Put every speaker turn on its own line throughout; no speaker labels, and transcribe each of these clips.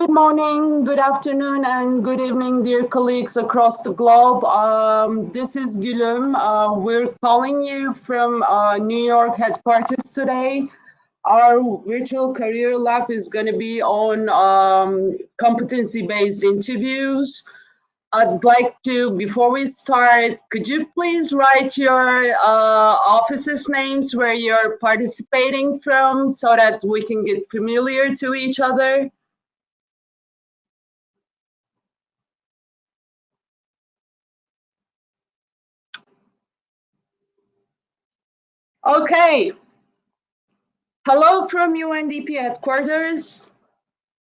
Good morning, good afternoon, and good evening, dear colleagues across the globe. This is Gülüm. We're calling you from New York headquarters today. Our virtual career lab is going to be on competency-based interviews. I'd like to, before we start, could you please write your offices names where you're participating from so that we can get familiar to each other? Okay. Hello from UNDP headquarters.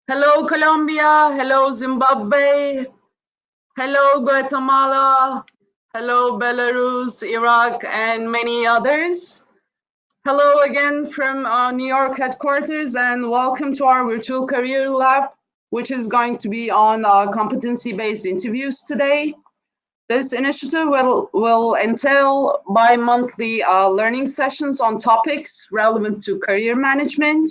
Hello, Colombia. Hello, Zimbabwe. Hello, Guatemala. Hello, Belarus, Iraq, and many others. Hello again from New York headquarters, and welcome to our virtual career lab, which is going to be on competency-based interviews today. This initiative will entail bi-monthly learning sessions on topics relevant to career management.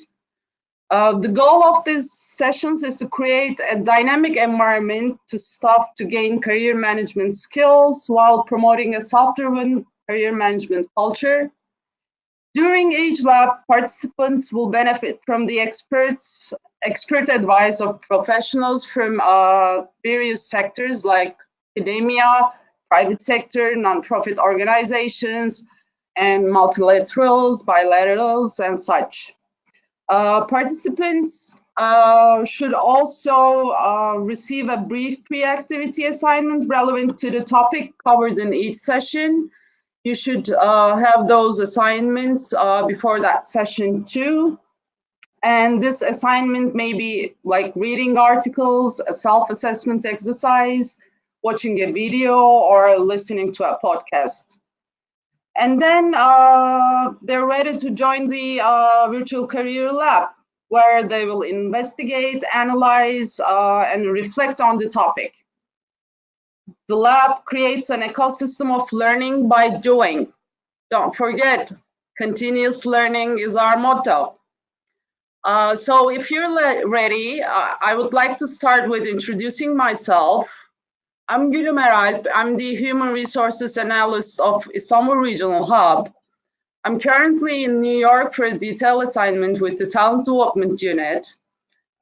The goal of these sessions is to create a dynamic environment to staff to gain career management skills while promoting a self-driven career management culture. During Age Lab, participants will benefit from the expert advice of professionals from various sectors like academia, private sector, nonprofit organizations, and multilaterals, bilaterals, and such. Participants should also receive a brief pre-activity assignment relevant to the topic covered in each session. You should have those assignments before that session too. And this assignment may be like reading articles, a self-assessment exercise, watching a video, or listening to a podcast. And then they're ready to join the virtual career lab, where they will investigate, analyze, and reflect on the topic. The lab creates an ecosystem of learning by doing. Don't forget, continuous learning is our motto. So if you're ready, I would like to start with introducing myself. I'm Gülüm Eralp. I'm the Human Resources Analyst of Istanbul Regional Hub. I'm currently in New York for a detailed assignment with the Talent Development Unit.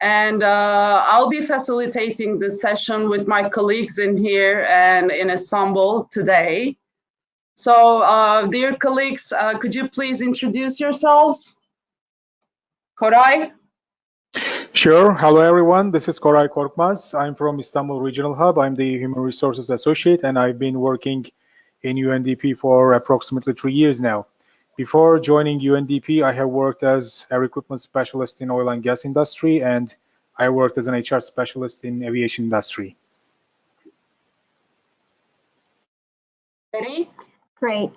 And I'll be facilitating this session with my colleagues in here and in Istanbul today. So, dear colleagues, could you please introduce yourselves? Koray?
Sure. Hello, everyone. This is Koray Korkmaz. I'm from Istanbul Regional Hub. I'm the Human Resources Associate, and I've been working in UNDP for approximately 3 years now. Before joining UNDP, I have worked as a recruitment specialist in oil and gas industry, and I worked as an HR specialist in aviation industry.
Betty?
Great.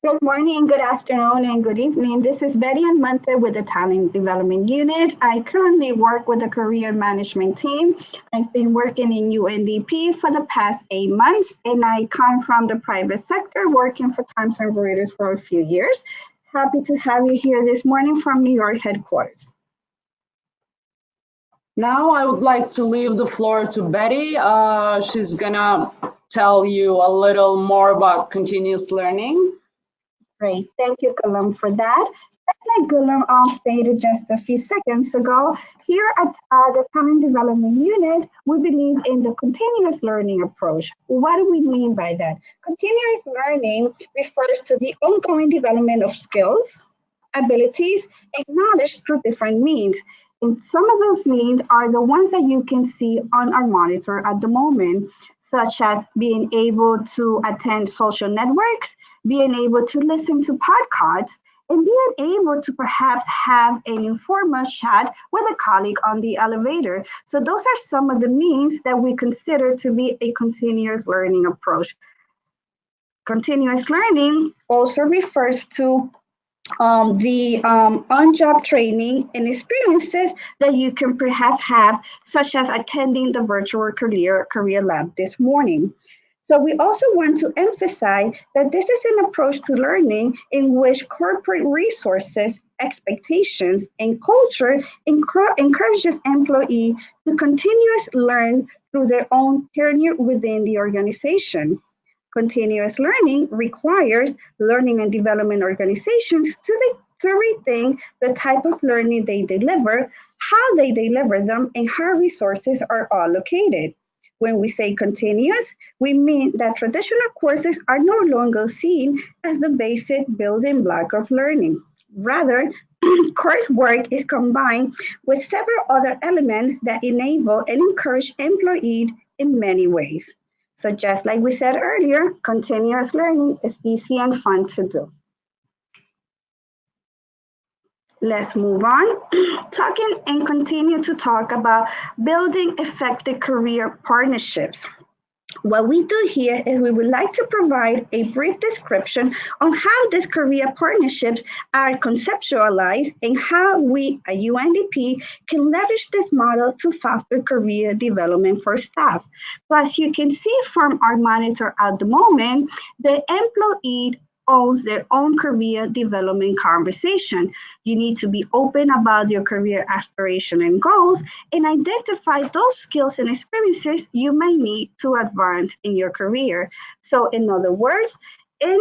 Good morning, good afternoon, and good evening. This is Betty Almonte with the Talent Development Unit. I currently work with the Career Management team. I've been working in UNDP for the past 8 months, and I come from the private sector, working for Thomson Reuters for a few years. Happy to have you here this morning from New York headquarters.
Now I would like to leave the floor to Betty. She's gonna tell you a little more about continuous learning.
Great, thank you, Gülüm, for that. Just like Gülüm stated just a few seconds ago, here at the Talent Development Unit, we believe in the continuous learning approach. What do we mean by that? Continuous learning refers to the ongoing development of skills, abilities, and knowledge through different means. And some of those means are the ones that you can see on our monitor at the moment, such as being able to attend social networks, being able to listen to podcasts, and being able to perhaps have an informal chat with a colleague on the elevator. So those are some of the means that we consider to be a continuous learning approach. Continuous learning also refers to the on-job training and experiences that you can perhaps have, such as attending the virtual career lab this morning. So we also want to emphasize that this is an approach to learning in which corporate resources expectations, and culture encourages employees to continuously learn through their own tenure within the organization. Continuous learning requires learning and development organizations to rethink the type of learning they deliver, how they deliver them, and how resources are allocated. When we say continuous, we mean that traditional courses are no longer seen as the basic building block of learning. Rather, coursework is combined with several other elements that enable and encourage employees in many ways. So just like we said earlier, continuous learning is easy and fun to do. Let's move on. Talking and continue to talk about building effective career partnerships. What we do here is we would like to provide a brief description on how these career partnerships are conceptualized and how we at UNDP can leverage this model to foster career development for staff. So as you can see from our monitor at the moment, the employee owns their own career development conversation. You need to be open about your career aspiration and goals and identify those skills and experiences you may need to advance in your career. So in other words, in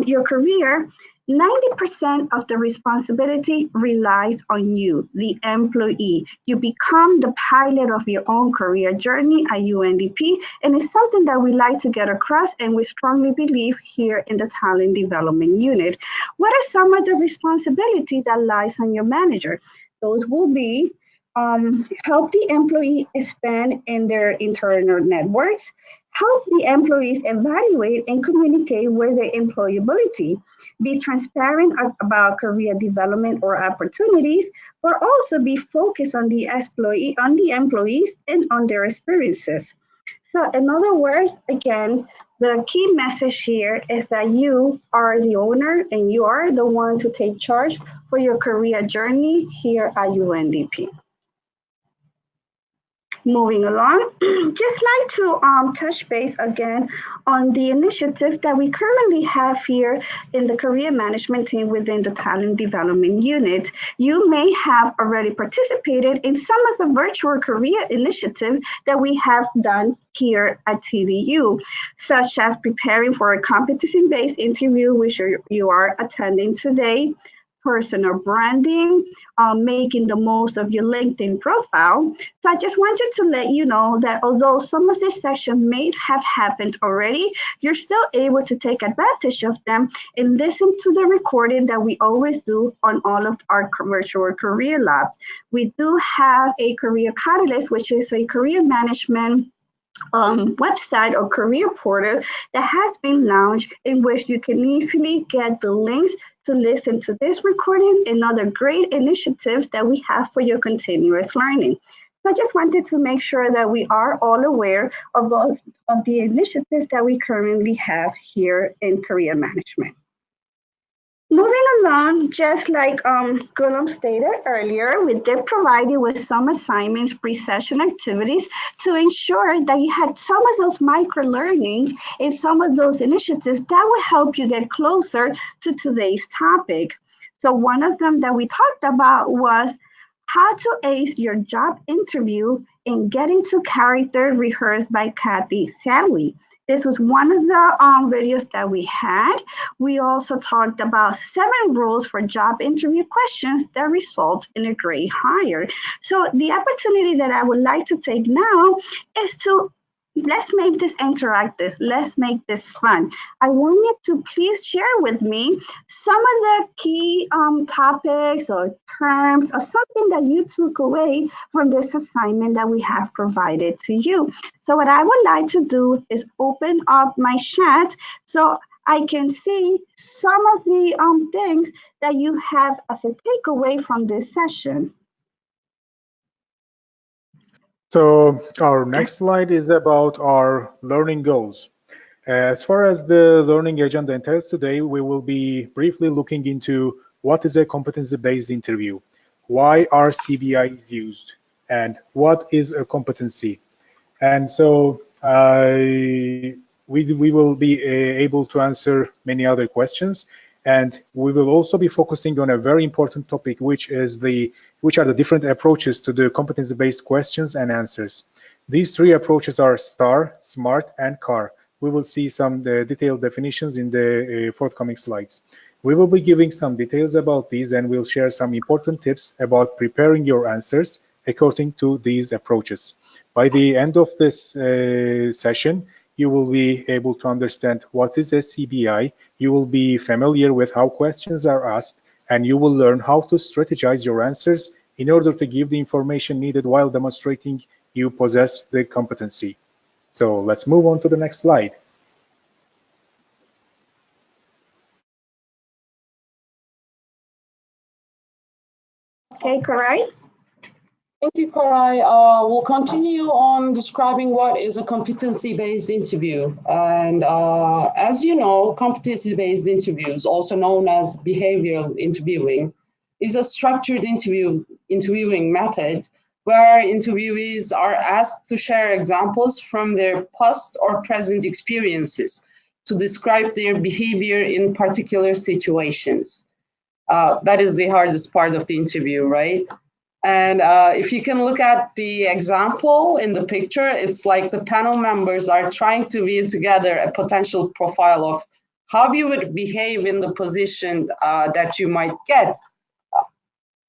your career, 90% of the responsibility relies on you, the employee. You become the pilot of your own career journey at UNDP, and it's something that we like to get across and we strongly believe here in the Talent Development Unit. What are some of the responsibilities that lies on your manager? Those will be help the employee expand in their internal networks, help the employees evaluate and communicate with their employability, be transparent about career development or opportunities, but also be focused on the employees and on their experiences. So in other words, again, the key message here is that you are the owner and you are the one to take charge for your career journey here at UNDP. Moving along, just like to touch base again on the initiatives that we currently have here in the career management team within the Talent Development Unit. You may have already participated in some of the virtual career initiatives that we have done here at TDU, such as preparing for a competency-based interview, which you are attending today, personal branding, making the most of your LinkedIn profile. So I just wanted to let you know that although some of these sessions may have happened already, you're still able to take advantage of them and listen to the recording that we always do on all of our virtual career labs. We do have a career catalyst, which is a career management website or career portal that has been launched, in which you can easily get the links to listen to these recordings and other great initiatives that we have for your continuous learning. So I just wanted to make sure that we are all aware of both of the initiatives that we currently have here in career management. Moving along, just like Gulam stated earlier, we did provide you with some assignments, pre-session activities to ensure that you had some of those micro-learnings and some of those initiatives that will help you get closer to today's topic. So one of them that we talked about was how to ace your job interview and getting to character rehearsed by Kathy Sadley. This was one of the videos that we had. We also talked about 7 rules for job interview questions that result in a great hire. So the opportunity that I would like to take now is to let's make this interactive. Let's make this fun. I want you to please share with me some of the key topics or terms or something that you took away from this assignment that we have provided to you. So what I would like to do is open up my chat so I can see some of the things that you have as a takeaway from this session.
So our next slide is about our learning goals. As far as the learning agenda entails today, we will be briefly looking into what is a competency-based interview, why are CBIs used, and what is a competency. And so we will be able to answer many other questions. And we will also be focusing on a very important topic, which are the different approaches to the competency-based questions and answers. These three approaches are STAR, SMART, and CAR. We will see some detailed definitions in the forthcoming slides. We will be giving some details about these, and we'll share some important tips about preparing your answers according to these approaches. By the end of this session, you will be able to understand what is a CBI, you will be familiar with how questions are asked, and you will learn how to strategize your answers in order to give the information needed while demonstrating you possess the competency. So let's move on to the next slide.
Okay, Koray?
Thank you, Koray. We'll continue on describing what is a competency-based interview. And as you know, competency-based interviews, also known as behavioral interviewing, is a structured interviewing method where interviewees are asked to share examples from their past or present experiences to describe their behavior in particular situations. That is the hardest part of the interview, right? And if you can look at the example in the picture, it's like the panel members are trying to view together a potential profile of how you would behave in the position that you might get.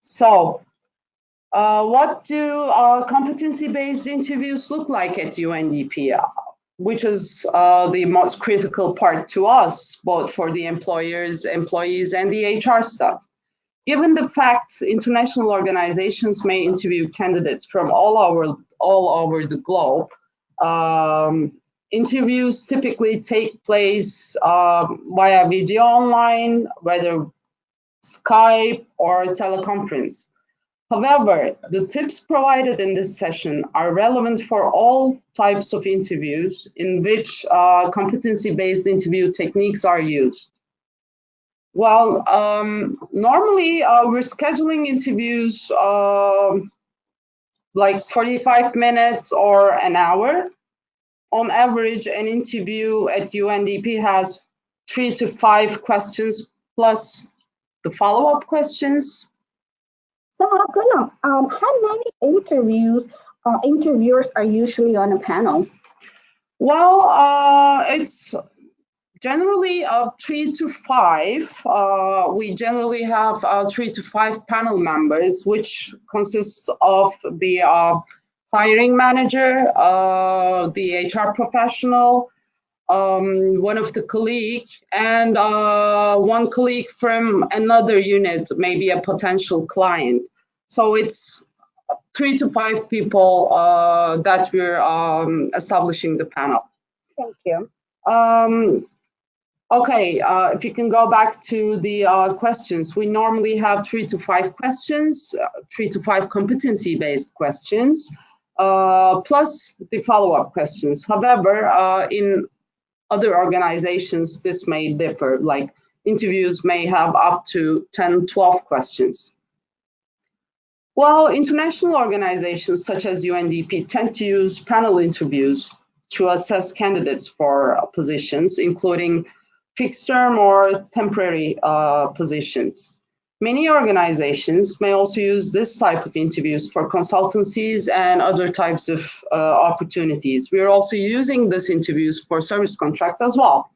So what do competency-based interviews look like at UNDP, which is the most critical part to us, both for the employers, employees, and the HR staff? Given the fact international organizations may interview candidates from all over the globe, interviews typically take place via video online, whether Skype or teleconference. However, the tips provided in this session are relevant for all types of interviews in which competency-based interview techniques are used. Well, normally we're scheduling interviews like 45 minutes or an hour. On average, an interview at UNDP has 3 to 5 questions plus the follow-up questions.
So, Gulam, how many interviewers are usually on a panel?
Well, it's generally 3 to 5. We generally have 3 to 5 panel members, which consists of the hiring manager, the HR professional, one of the colleagues, and one colleague from another unit, maybe a potential client. So it's 3 to 5 people that we're establishing the panel.
Thank you.
Okay, if you can go back to the questions, we normally have 3 to 5 questions, 3 to 5 competency-based questions, plus the follow-up questions. However, in other organizations, this may differ, like interviews may have up to 10, 12 questions. Well, international organizations such as UNDP tend to use panel interviews to assess candidates for positions, including fixed-term or temporary positions. Many organizations may also use this type of interviews for consultancies and other types of opportunities. We are also using these interviews for service contract as well.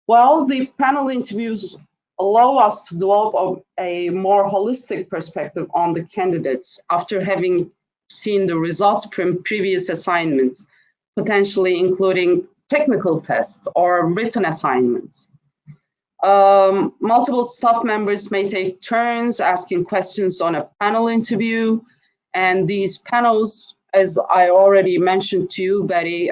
Well, the panel interviews allow us to develop a more holistic perspective on the candidates after having seen the results from previous assignments, potentially including technical tests or written assignments. Multiple staff members may take turns asking questions on a panel interview, and these panels, as I already mentioned to you, Betty,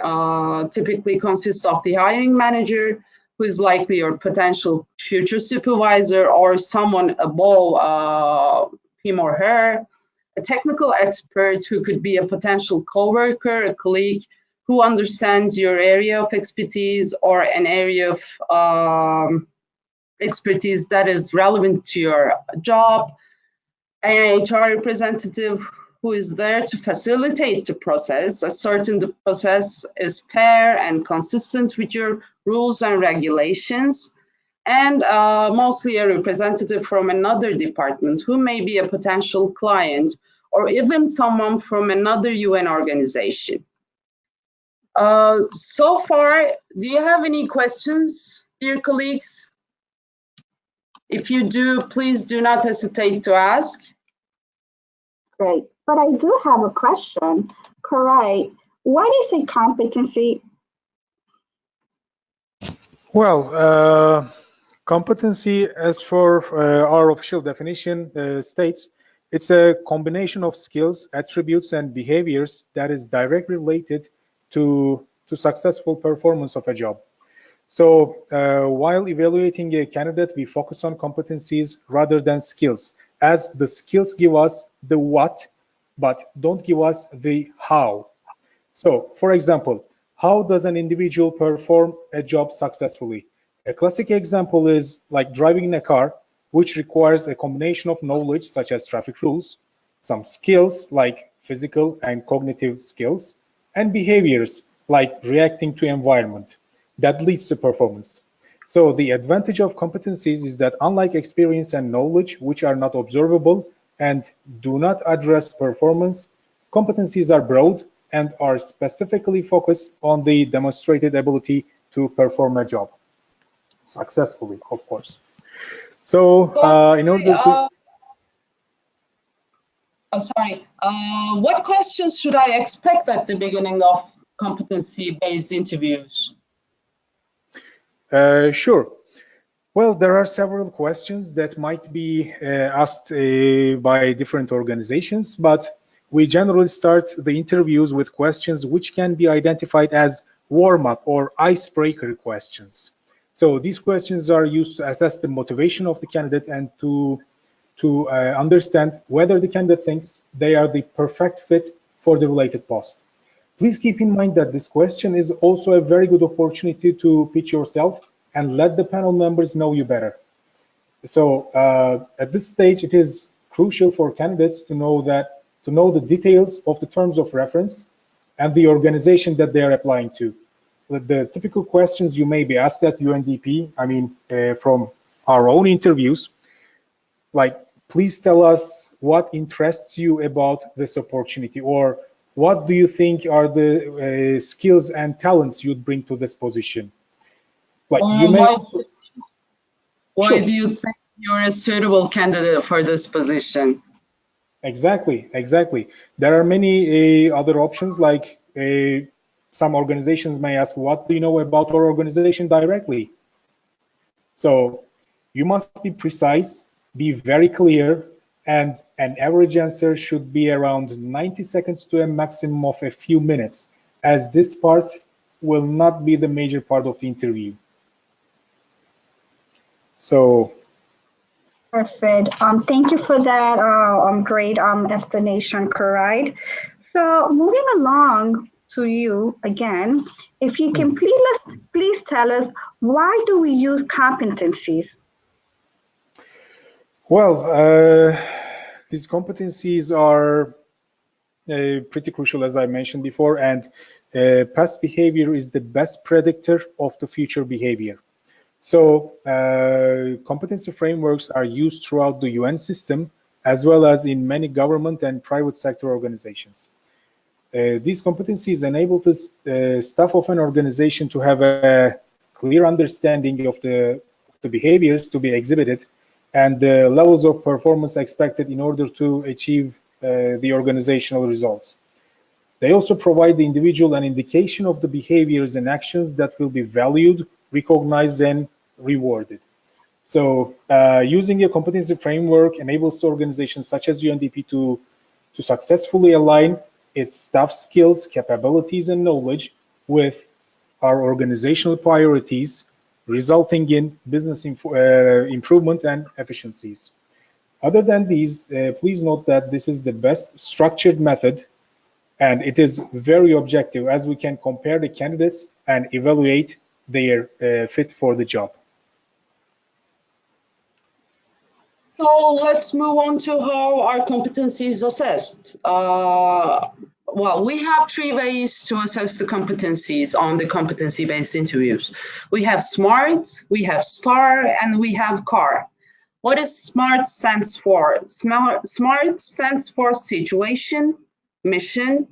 typically consist of the hiring manager, who is likely your potential future supervisor or someone above him or her, a technical expert who could be a potential coworker, a colleague who understands your area of expertise or an area of expertise that is relevant to your job, an HR representative who is there to facilitate the process, ascertain the process is fair and consistent with your rules and regulations, and mostly a representative from another department who may be a potential client or even someone from another UN organization. So far, do you have any questions, dear colleagues? If you do, please do not hesitate to ask.
Great. But I do have a question. Correct. What is a competency?
Well, competency, as for our official definition states, it's a combination of skills, attributes, and behaviors that is directly related to successful performance of a job. So while evaluating a candidate, we focus on competencies rather than skills, as the skills give us the what, but don't give us the how. So, for example, how does an individual perform a job successfully? A classic example is like driving in a car, which requires a combination of knowledge such as traffic rules, some skills like physical and cognitive skills, and behaviors like reacting to environment that leads to performance. So the advantage of competencies is that unlike experience and knowledge, which are not observable and do not address performance, competencies are broad and are specifically focused on the demonstrated ability to perform a job successfully, of course. So in order to...
Sorry, what questions should I expect at the beginning of competency-based interviews?
Sure. Well, there are several questions that might be asked by different organizations, but we generally start the interviews with questions which can be identified as warm-up or icebreaker questions. So these questions are used to assess the motivation of the candidate and to understand whether the candidate thinks they are the perfect fit for the related post. Please keep in mind that this question is also a very good opportunity to pitch yourself and let the panel members know you better. So at this stage, it is crucial for candidates to know the details of the terms of reference and the organization that they are applying to. The typical questions you may be asked at UNDP, I mean, from our own interviews, like, please tell us what interests you about this opportunity, or what do you think are the skills and talents you'd bring to this position? Like, you may also...
Why do you think you're a suitable candidate for this position?
Exactly, exactly. There are many other options, like some organizations may ask, what do you know about our organization directly? So you must be precise, be very clear, and an average answer should be around 90 seconds to a maximum of a few minutes, as this part will not be the major part of the interview. So
Perfect. Thank you for that great explanation, Karai. So moving along to you again, if you can please tell us, why do we use competencies?
well, these competencies are pretty crucial, as I mentioned before, and past behavior is the best predictor of the future behavior. So competency frameworks are used throughout the UN system, as well as in many government and private sector organizations. These competencies enable the staff of an organization to have a clear understanding of the behaviors to be exhibited and the levels of performance expected in order to achieve the organizational results. They also provide the individual an indication of the behaviors and actions that will be valued, recognized, and rewarded. So using a competency framework enables organizations such as UNDP to successfully align its staff skills, capabilities, and knowledge with our organizational priorities, resulting in business improvement and efficiencies. Other than these, please note that this is the best structured method, and it is very objective, as we can compare the candidates and evaluate their fit for the job.
So let's move on to how our competency is assessed. well, we have three ways to assess the competencies on the competency-based interviews. We have SMART, we have STAR, and we have CAR. What does SMART stands for? SMART stands for situation, mission,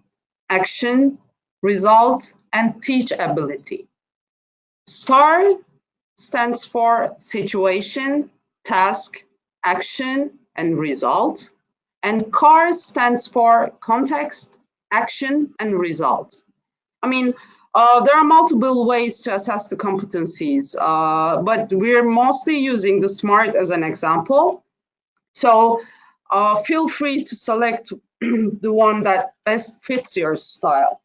action, result, and teachability. STAR stands for situation, task, action, and result. And CAR stands for context, action, and result. I mean, there are multiple ways to assess the competencies, but we're mostly using the SMART as an example. So feel free to select the one that best fits your style.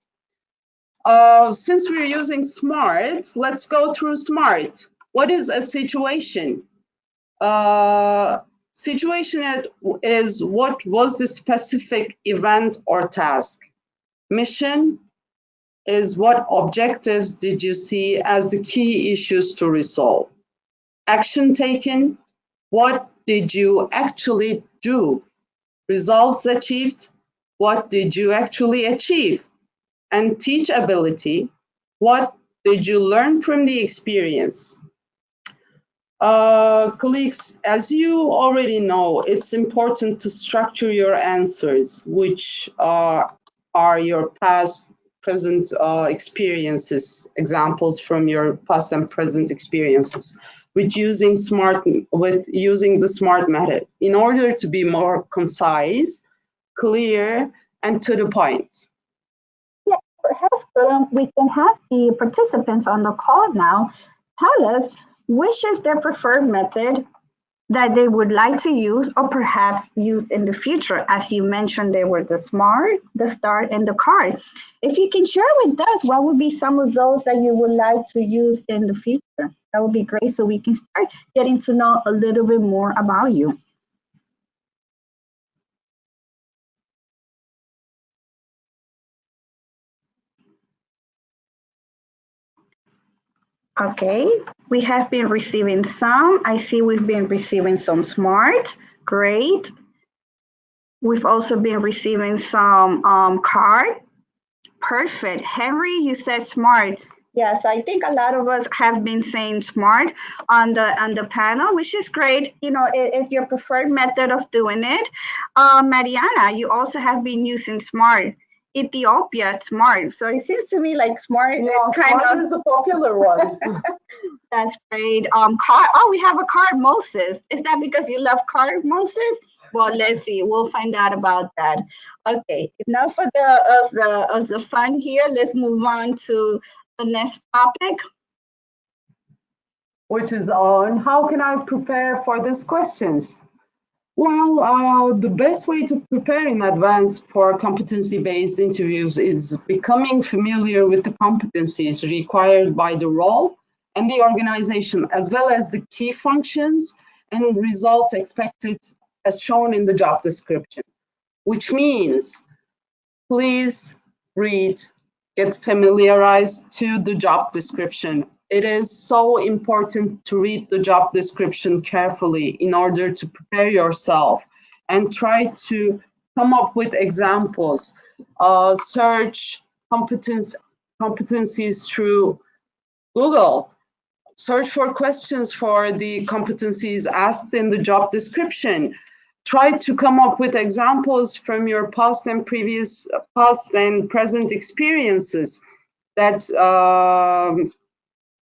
Since we're using SMART, let's go through SMART. What is a situation? Situation is what was the specific event or task. Mission is what objectives did you see as the key issues to resolve. Action taken, what did you actually do? Results achieved, what did you actually achieve? And teachability, what did you learn from the experience? Colleagues, as you already know, it's important to structure your answers, which are your past, present experiences, examples from your past and present experiences, with using the SMART method in order to be more concise, clear, and to the point.
Yeah, perhaps we can have the participants on the call now tell us which is their preferred method that they would like to use or perhaps use in the future. As you mentioned, there were the SMART, the STAR, and the CAR. If you can share with us, what would be some of those that you would like to use in the future? That would be great so we can start getting to know a little bit more about you. Okay, we have been receiving some. I see we've been receiving some SMART. Great. We've also been receiving some CAR. Perfect. Henry, you said SMART. Yes, I think a lot of us have been saying SMART on the panel, which is great. You know, it's your preferred method of doing it. Mariana, you also have been using SMART. Ethiopia, SMART. So it seems to me like SMART
SMART is a popular one.
That's great. Card. Oh, we have a card, Moses. Is that because you love card, Moses? Well, let's see. We'll find out about that. Okay. Enough of the fun here. Let's move on to the next topic,
which is on how can I prepare for these questions? Well, the best way to prepare in advance for competency-based interviews is becoming familiar with the competencies required by the role and the organization, as well as the key functions and results expected as shown in the job description, which means please read, get familiarized to the job description. It is so important to read the job description carefully in order to prepare yourself and try to come up with examples. Search competencies through Google. Search for questions for the competencies asked in the job description. Try to come up with examples from your past and present experiences that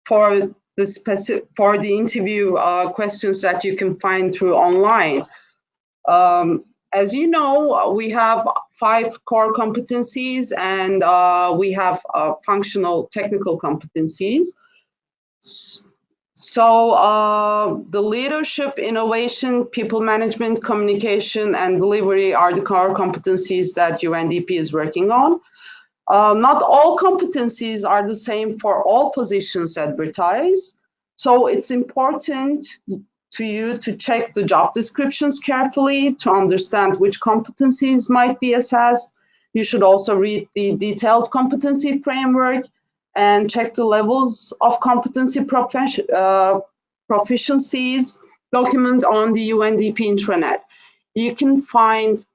for the interview questions that you can find through online. As you know, we have 5 core competencies and we have functional technical competencies. So the leadership, innovation, people management, communication, and delivery are the core competencies that UNDP is working on. Not all competencies are the same for all positions advertised. So it's important to you to check the job descriptions carefully to understand which competencies might be assessed. You should also read the detailed competency framework and check the levels of competency proficiencies document on the UNDP intranet. You can find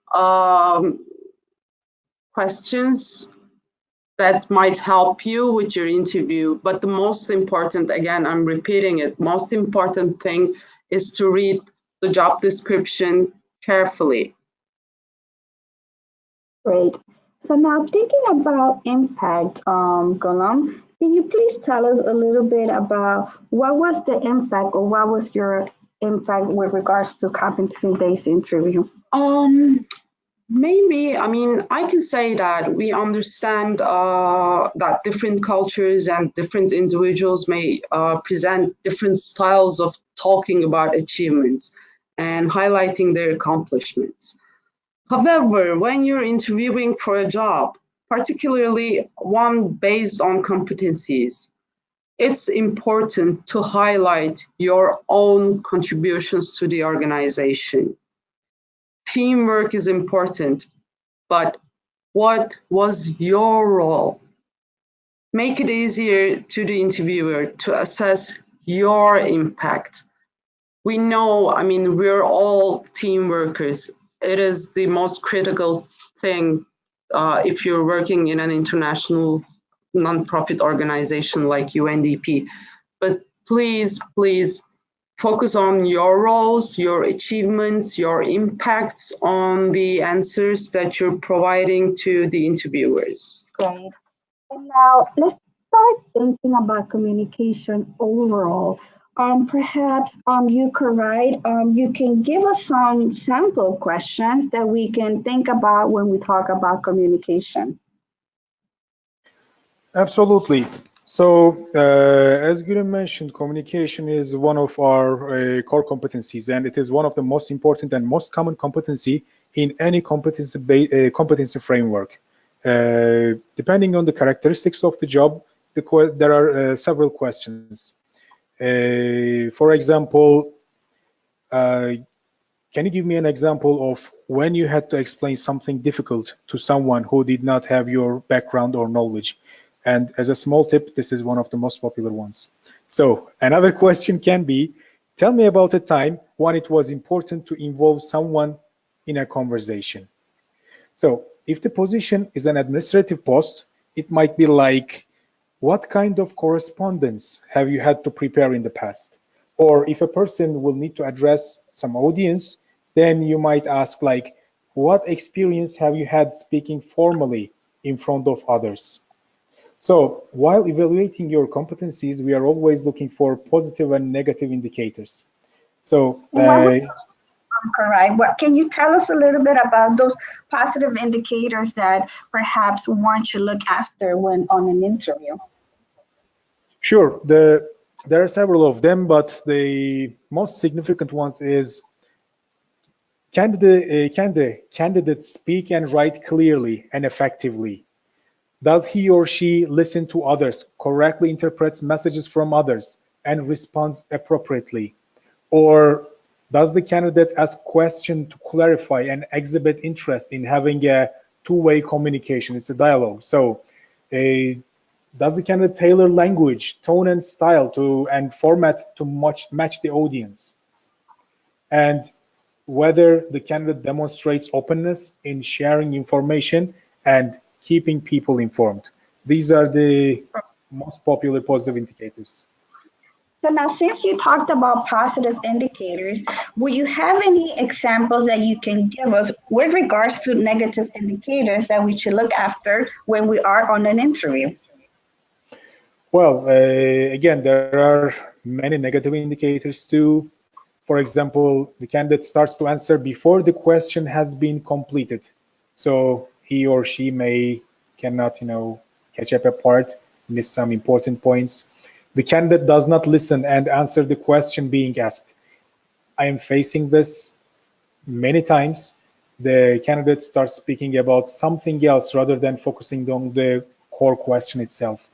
questions that might help you with your interview. But the most important, again, I'm repeating it, most important thing is to read the job description carefully.
Great. So now thinking about impact, Golam, can you please tell us a little bit about what was the impact or what was your impact with regards to competency-based interview?
Maybe, I mean, I can say that we understand that different cultures and different individuals may present different styles of talking about achievements and highlighting their accomplishments. However, when you're interviewing for a job, particularly one based on competencies, it's important to highlight your own contributions to the organization. Teamwork is important, but what was your role? Make it easier to the interviewer to assess your impact. We know, I mean, we're all team workers. It is the most critical thing if you're working in an international nonprofit organization like UNDP. But please, please focus on your roles, your achievements, your impacts on the answers that you're providing to the interviewers.
Great. And now let's start thinking about communication overall. Perhaps you could write, you can give us some sample questions that we can think about when we talk about communication.
Absolutely. So, as Gülüm mentioned, communication is one of our core competencies, and it is one of the most important and most common competency in any competency framework. Depending on the characteristics of the job, there are several questions. For example, can you give me an example of when you had to explain something difficult to someone who did not have your background or knowledge? And as a small tip, this is one of the most popular ones. So another question can be, tell me about a time when it was important to involve someone in a conversation. So if the position is an administrative post, it might be like, what kind of correspondence have you had to prepare in the past? Or if a person will need to address some audience, then you might ask like, what experience have you had speaking formally in front of others? So while evaluating your competencies, we are always looking for positive and negative indicators. So
Correct. What can you tell us a little bit about those positive indicators that perhaps one should look after when on an interview?
sure, there are several of them, but the most significant ones is can the candidate speak and write clearly and effectively? Does he or she listen to others, correctly interprets messages from others, and responds appropriately? Or does the candidate ask questions to clarify and exhibit interest in having a two-way communication? It's a dialogue. So does the candidate tailor language, tone, and style and format to match the audience? And whether the candidate demonstrates openness in sharing information and keeping people informed. These are the most popular positive indicators.
So now, since you talked about positive indicators, will you have any examples that you can give us with regards to negative indicators that we should look after when we are on an interview?
Well, again, there are many negative indicators too. For example, the candidate starts to answer before the question has been completed. So he or she cannot, catch up a part, miss some important points. The candidate does not listen and answer the question being asked. I am facing this many times. The candidate starts speaking about something else rather than focusing on the core question itself.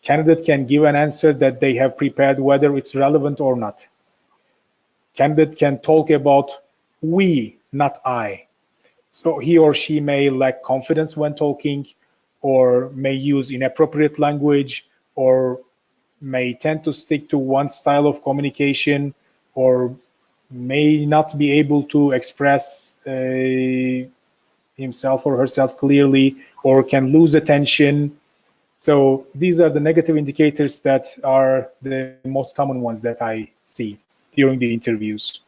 Candidate can give an answer that they have prepared, whether it's relevant or not. Candidate can talk about we, not I. So he or she may lack confidence when talking, or may use inappropriate language, or may tend to stick to one style of communication, or may not be able to express himself or herself clearly, or can lose attention. So these are the negative indicators that are the most common ones that I see during the interviews.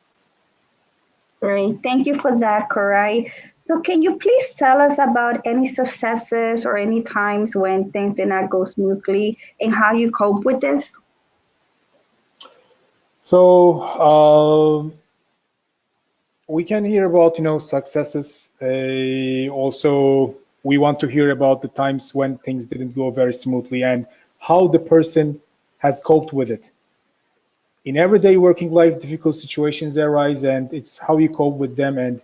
Great. Thank you for that, Koray. So can you please tell us about any successes or any times when things did not go smoothly and how you cope with this?
So we can hear about successes. Also, we want to hear about the times when things didn't go very smoothly and how the person has coped with it. In everyday working life, difficult situations arise, and it's how you cope with them and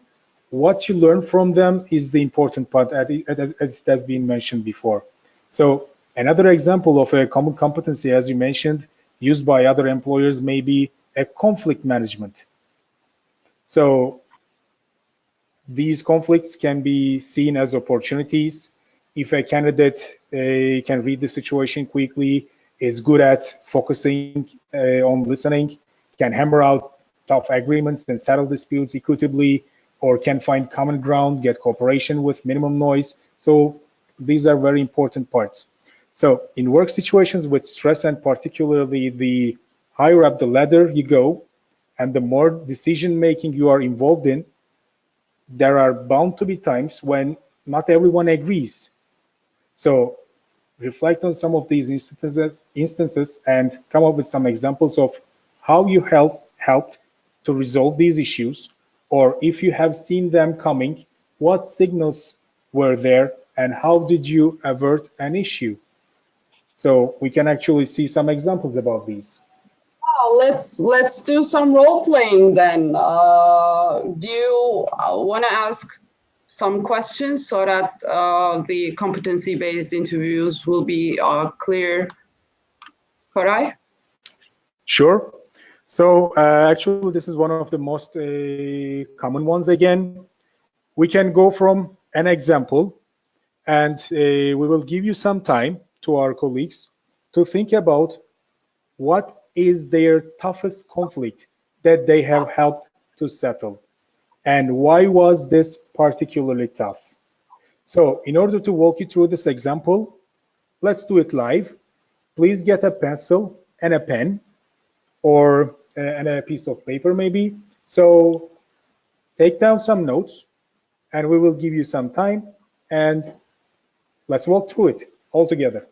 what you learn from them is the important part, as it has been mentioned before. So another example of a common competency, as you mentioned, used by other employers may be a conflict management. So these conflicts can be seen as opportunities. If a candidate can read the situation quickly, is good at focusing on listening, can hammer out tough agreements and settle disputes equitably, or can find common ground, get cooperation with minimum noise. So these are very important parts. So in work situations with stress, and particularly the higher up the ladder you go, and the more decision making you are involved in, there are bound to be times when not everyone agrees. So reflect on some of these instances and come up with some examples of how you helped to resolve these issues, or if you have seen them coming, what signals were there and how did you avert an issue? So we can actually see some examples about these.
Wow, let's do some role playing then. Do you want to ask some questions so that the competency based interviews will be clear? Koray?
Sure. So actually, this is one of the most common ones again. We can go from an example, and we will give you some time to our colleagues to think about what is their toughest conflict that they have helped to settle, and why was this particularly tough. So in order to walk you through this example, let's do it live. Please get a pencil and a pen, or and a piece of paper maybe. So take down some notes, and we will give you some time, and let's walk through it all together.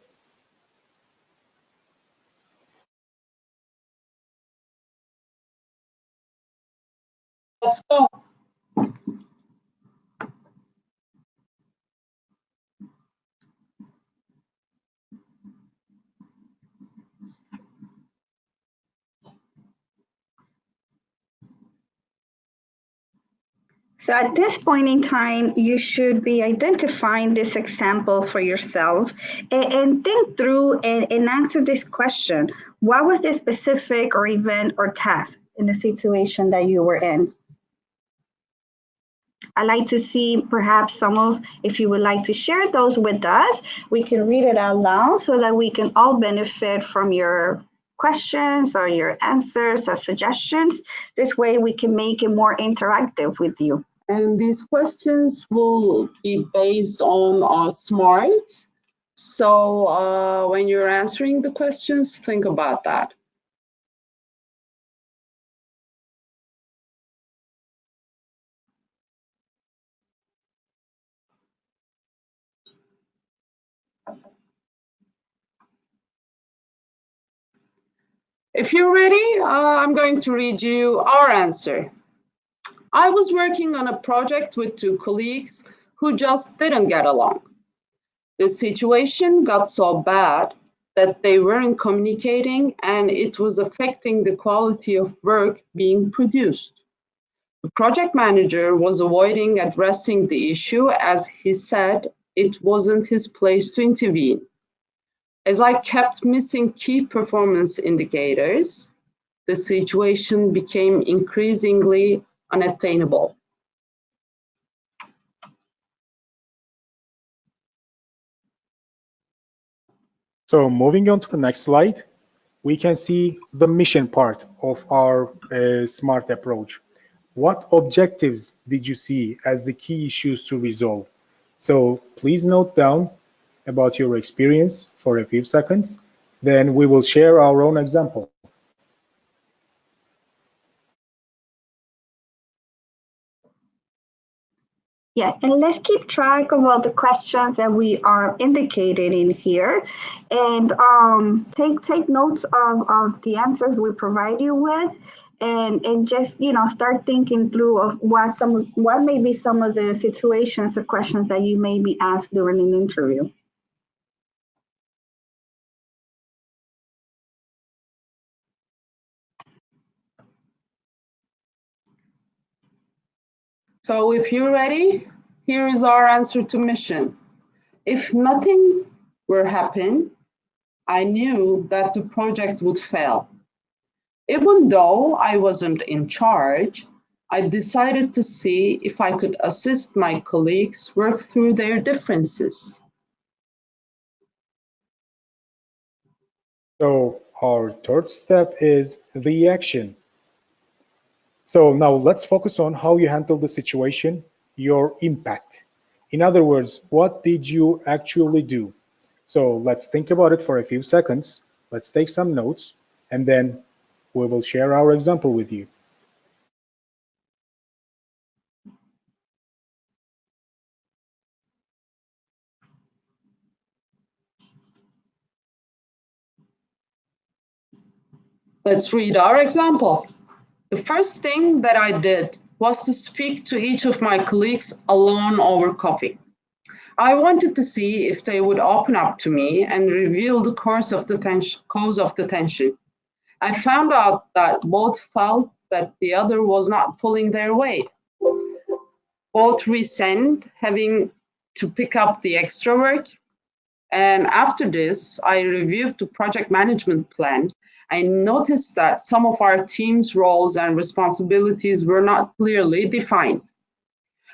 Let's go.
So at this point in time, you should be identifying this example for yourself and think through and answer this question. What was the specific or event or task in the situation that you were in? I'd like to see perhaps some of, if you would like to share those with us, we can read it out loud so that we can all benefit from your questions or your answers or suggestions. This way we can make it more interactive with you.
And these questions will be based on SMART. So when you're answering the questions, think about that. If you're ready, I'm going to read you our answer. I was working on a project with two colleagues who just didn't get along. The situation got so bad that they weren't communicating and it was affecting the quality of work being produced. The project manager was avoiding addressing the issue as he said it wasn't his place to intervene. As I kept missing key performance indicators, the situation became increasingly unattainable.
So moving on to the next slide, we can see the mission part of our SMART approach. what objectives did you see as the key issues to resolve? So please note down about your experience for a few seconds, then we will share our own example.
Yeah, and let's keep track of all the questions that we are indicated in here, and take notes of the answers we provide you with, and just start thinking through of what may be some of the situations or questions that you may be asked during an interview.
So if you're ready, here is our answer to mission. If nothing were happen, I knew that the project would fail. Even though I wasn't in charge, I decided to see if I could assist my colleagues work through their differences.
So our third step is the action. So now let's focus on how you handle the situation, your impact. In other words, what did you actually do? So let's think about it for a few seconds. Let's take some notes, and then we will share our example with you.
Let's read our example. The first thing that I did was to speak to each of my colleagues alone over coffee. I wanted to see if they would open up to me and reveal the cause of the tension. I found out that both felt that the other was not pulling their weight. Both resent having to pick up the extra work. And after this, I reviewed the project management plan. I noticed that some of our team's roles and responsibilities were not clearly defined.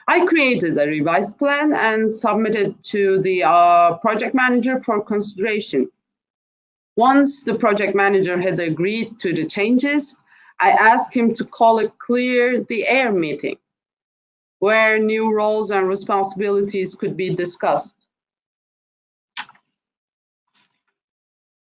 I created a revised plan and submitted to the project manager for consideration. Once the project manager had agreed to the changes, I asked him to call a clear the air meeting where new roles and responsibilities could be discussed.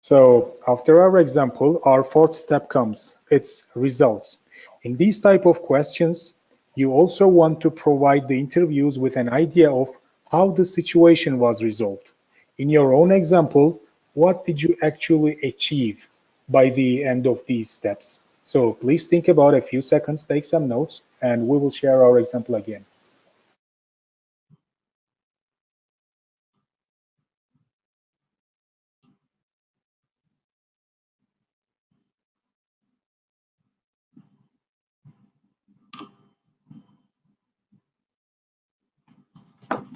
So after our example, our fourth step comes. It's results. In these type of questions, you also want to provide the interviews with an idea of how the situation was resolved. In your own example, what did you actually achieve by the end of these steps? So please think about a few seconds, take some notes, and we will share our example again.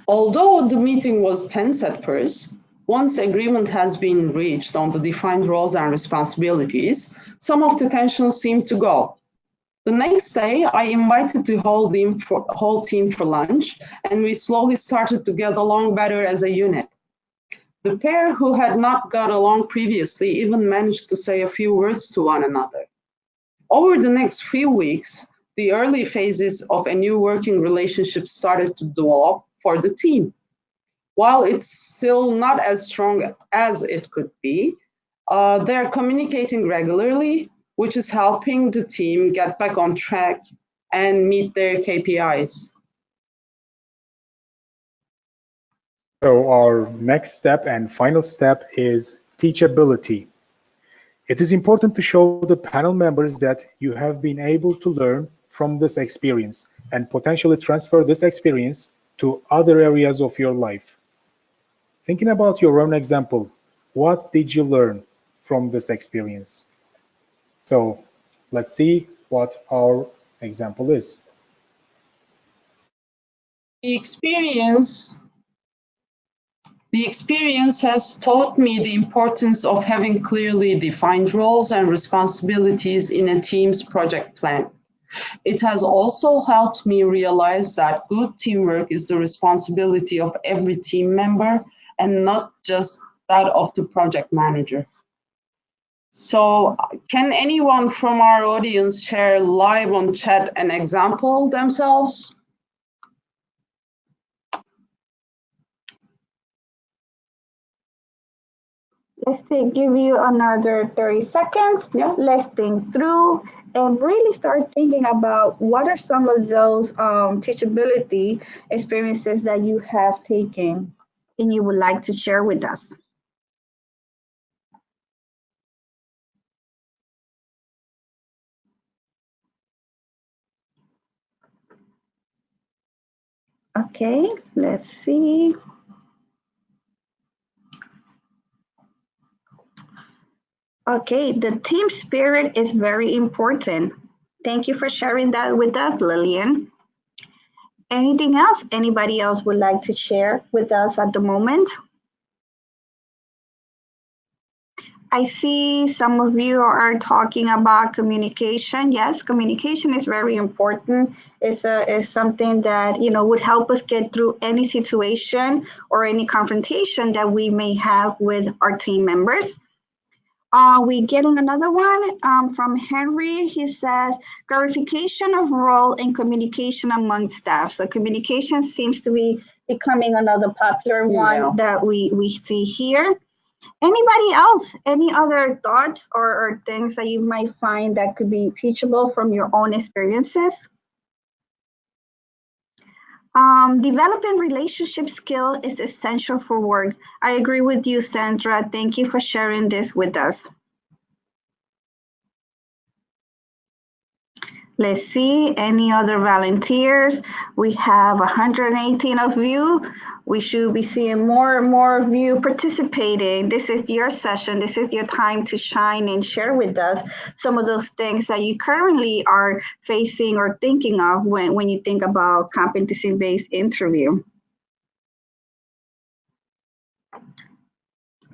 Although the meeting was tense at first, once agreement has been reached on the defined roles and responsibilities, some of the tension seemed to go. The next day, I invited the whole team for lunch, and we slowly started to get along better as a unit. The pair who had not got along previously even managed to say a few words to one another. Over the next few weeks, the early phases of a new working relationship started to develop for the team. While it's still not as strong as it could be, they're communicating regularly, which is helping the team get back on track and meet their KPIs.
So our next step and final step is teachability. It is important to show the panel members that you have been able to learn from this experience and potentially transfer this experience to other areas of your life. Thinking about your own example, what did you learn from this experience? So let's see what our example is.
The experience has taught me the importance of having clearly defined roles and responsibilities in a team's project plan. It has also helped me realize that good teamwork is the responsibility of every team member and not just that of the project manager. So can anyone from our audience share live on chat an example themselves?
Give you another 30 seconds.
Yeah.
Let's think through and really start thinking about what are some of those teachability experiences that you have taken and you would like to share with us. Okay, let's see. Okay, the team spirit is very important. Thank you for sharing that with us, Lillian. Anything else anybody else would like to share with us at the moment? I see some of you are talking about communication. Yes, communication is very important. It's something that would help us get through any situation or any confrontation that we may have with our team members. We getting another one from Henry. He says clarification of role and communication among staff. So communication seems to be becoming another popular one that we see here. Anybody else? Any other thoughts or things that you might find that could be teachable from your own experiences? Developing relationship skill is essential for work. I agree with you, Sandra. Thank you for sharing this with us. Let's see, any other volunteers? We have 118 of you. We should be seeing more and more of you participating. This is your session. This is your time to shine and share with us some of those things that you currently are facing or thinking of when you think about competency-based interview.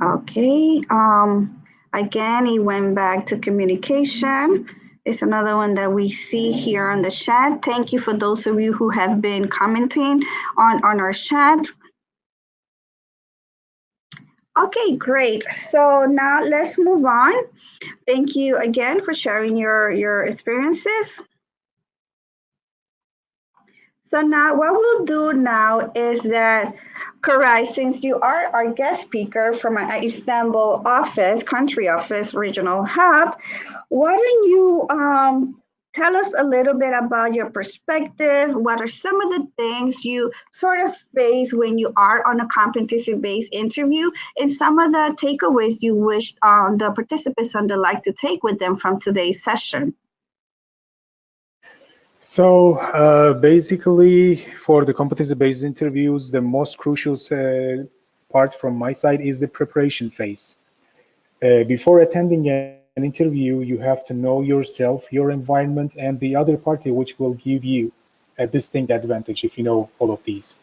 Okay, again, he went back to communication. It's another one that we see here on the chat. Thank you for those of you who have been commenting on our chat. Okay, great. So now let's move on. Thank you again for sharing your experiences. So now what we'll do now is that, Koray, since you are our guest speaker from our Istanbul office, country office, regional hub, why don't you tell us a little bit about your perspective? What are some of the things you sort of face when you are on a competency-based interview, and some of the takeaways you wish the participants would like to take with them from today's session?
So basically, for the competency-based interviews, the most crucial part from my side is the preparation phase. Before attending an interview, you have to know yourself, your environment, and the other party, which will give you a distinct advantage if you know all of these.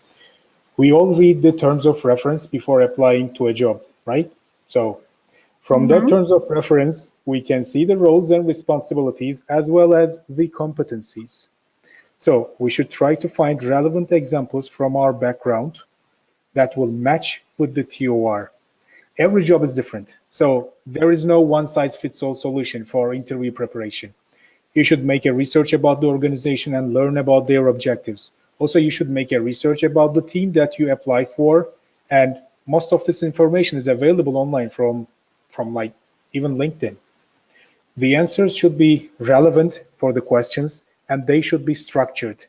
We all read the terms of reference before applying to a job, right? So from that terms of reference, we can see the roles and responsibilities as well as the competencies. So we should try to find relevant examples from our background that will match with the TOR. Every job is different, so there is no one-size-fits-all solution for interview preparation. You should make a research about the organization and learn about their objectives. Also, you should make a research about the team that you apply for, and most of this information is available online from like even LinkedIn. The answers should be relevant for the questions, and they should be structured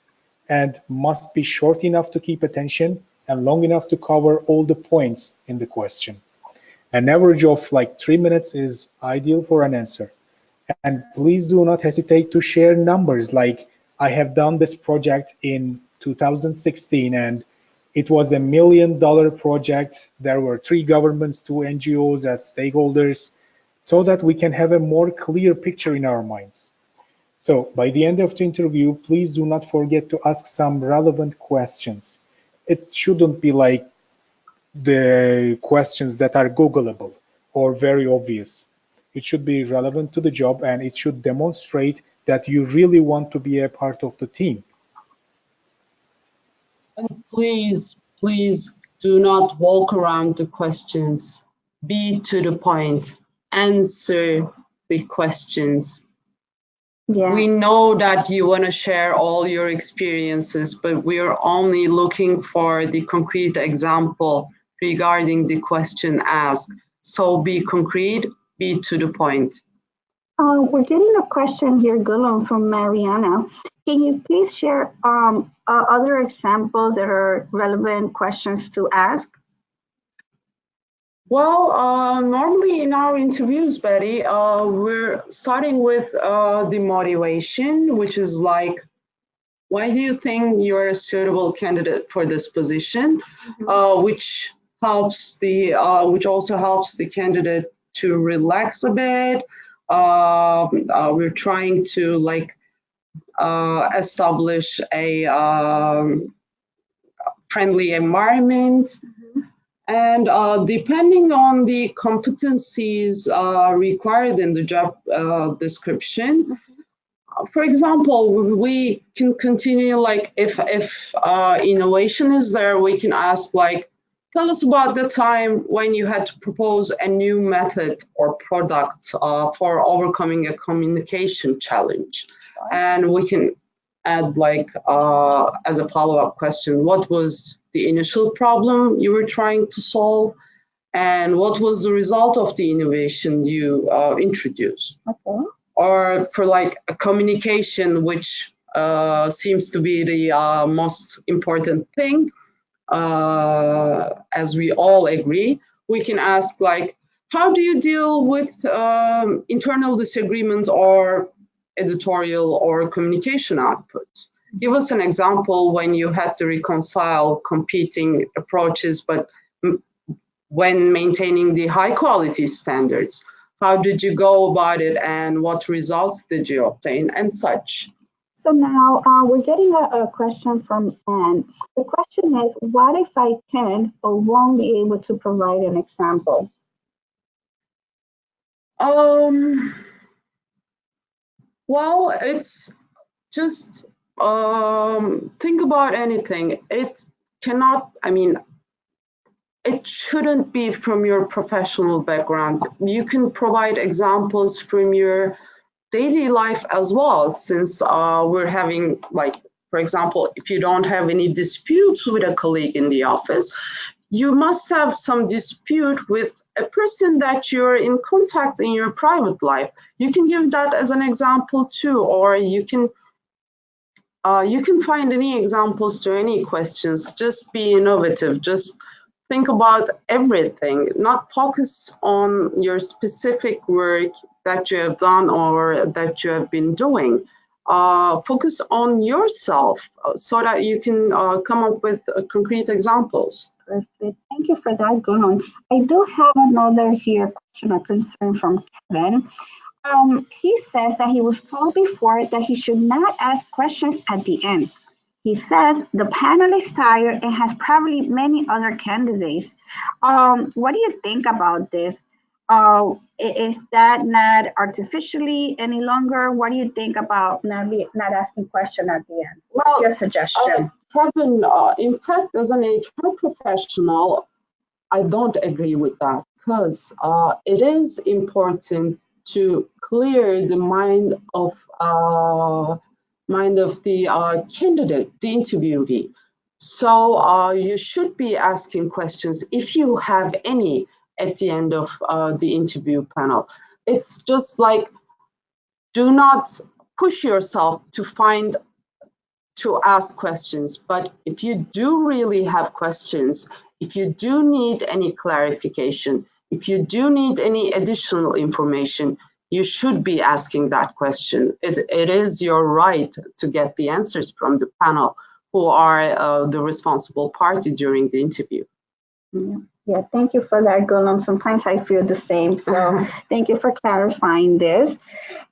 and must be short enough to keep attention and long enough to cover all the points in the question. An average of like 3 minutes is ideal for an answer. And please do not hesitate to share numbers like I have done this project in 2016 and it was $1 million project. There were 3 governments, 2 NGOs as stakeholders, so that we can have a more clear picture in our minds. So by the end of the interview, please do not forget to ask some relevant questions. It shouldn't be like the questions that are Googleable or very obvious. It should be relevant to the job and it should demonstrate that you really want to be a part of the team.
And please do not walk around the questions. Be to the point. answer the questions.
Yeah.
We know that you want to share all your experiences, but we're only looking for the concrete example regarding the question asked. So be concrete, be to the point.
We're getting a question here, Gulam, from Mariana. Can you please share other examples that are relevant questions to ask?
Well, normally in our interviews, Betty, we're starting with the motivation, which is like, why do you think you're a suitable candidate for this position? Which which also helps the candidate to relax a bit. We're trying to like establish a friendly environment. And depending on the competencies required in the job description, for example, we can continue like if innovation is there, we can ask like, tell us about the time when you had to propose a new method or product for overcoming a communication challenge. And we can add like as a follow-up question, what was the initial problem you were trying to solve? And what was the result of the innovation you introduced?
Okay.
Or for like a communication, which seems to be the most important thing, as we all agree, we can ask like, how do you deal with internal disagreements or editorial or communication outputs? Give us an example when you had to reconcile competing approaches, but when maintaining the high quality standards. How did you go about it and what results did you obtain and such?
So now we're getting a question from Anne. The question is, what if I can't or won't be able to provide an example?
Well, it's just think about anything. It cannot, I mean, it shouldn't be from your professional background. You can provide examples from your daily life as well, since we're having, like, for example, if you don't have any disputes with a colleague in the office, you must have some dispute with a person that you're in contact in your private life. You can give that as an example too, or you can find any examples to any questions. Just be innovative. Just think about everything, not focus on your specific work that you have done or that you have been doing. Focus on yourself so that you can come up with concrete examples.
Perfect. Thank you for that, Gunan. I do have another here question or concern from Kevin. He says that he was told before that he should not ask questions at the end. He says the panel is tired and has probably many other candidates. What do you think about this? Is that not artificially any longer? What do you think about not asking questions at the end? What's your suggestion?
Kevin, in fact, as an HR professional, I don't agree with that because it is important to clear the mind of the candidate, the interviewee. So you should be asking questions if you have any at the end of the interview panel. It's just like, do not push yourself to ask questions, but if you do really have questions, if you do need any clarification, if you do need any additional information, you should be asking that question. It is your right to get the answers from the panel who are the responsible party during the interview.
Yeah, thank you for that, Gulam. Sometimes I feel the same. So thank you for clarifying this.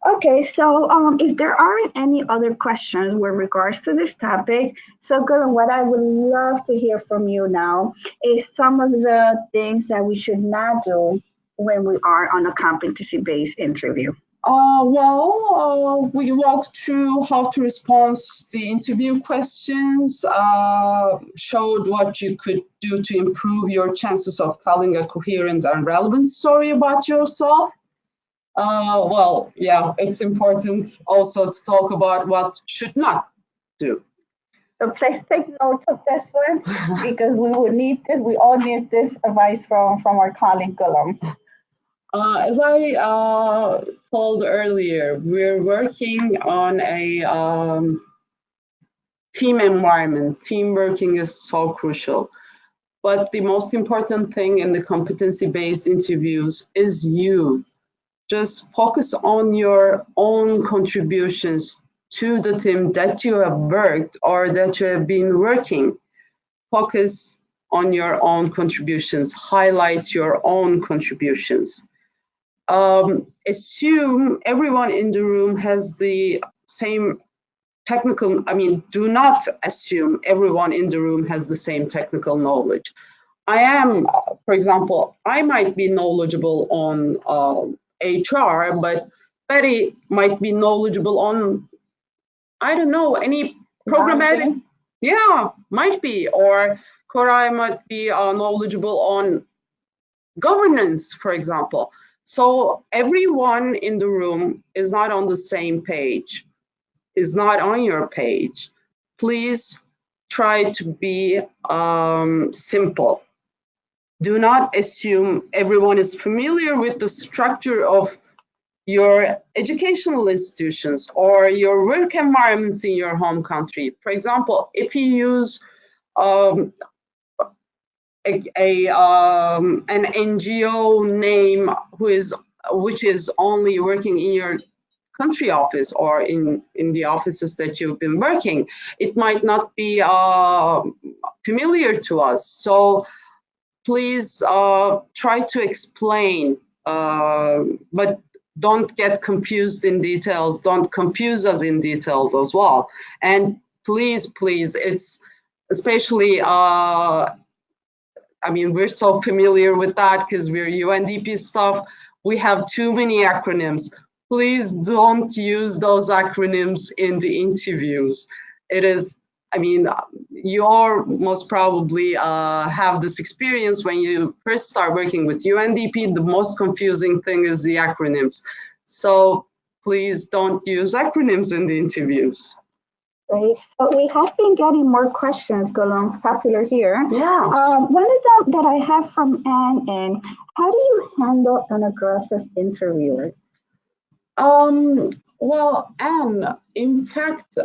Okay, so if there aren't any other questions with regards to this topic, so Gulam, what I would love to hear from you now is some of the things that we should not do when we are on a competency-based interview.
We walked through how to respond to the interview questions, showed what you could do to improve your chances of telling a coherent and relevant story about yourself. Well, yeah, it's important also to talk about what should not do.
So please take note of this one because we will need this. We all need this advice from our colleague Gulam.
As I told earlier, we're working on a team environment. Team working is so crucial. But the most important thing in the competency-based interviews is you. Just focus on your own contributions to the team that you have worked or that you have been working. Focus on your own contributions. Highlight your own contributions. Assume everyone in the room has the same technical, do not assume everyone in the room has the same technical knowledge. I am, for example, I might be knowledgeable on HR, but Betty might be knowledgeable on, I don't know, any programmatic. Yeah, might be. Or Koray might be knowledgeable on governance, for example. So everyone in the room is not on the same page, is not on your page. Please try to be simple. Do not assume everyone is familiar with the structure of your educational institutions or your work environments in your home country. For example, if you use an NGO name which is only working in your country office or in the offices that you've been working, it might not be familiar to us. So please try to explain, but don't get confused in details. Don't confuse us in details as well. And please, it's especially, we're so familiar with that because we're UNDP staff. We have too many acronyms. Please don't use those acronyms in the interviews. It is, you most probably have this experience when you first start working with UNDP. The most confusing thing is the acronyms. So please don't use acronyms in the interviews.
Great. So we have been getting more questions, Gulam, popular here.
Yeah.
One is that I have from Anne, and how do you handle an aggressive interviewer?
Well, Anne, in fact,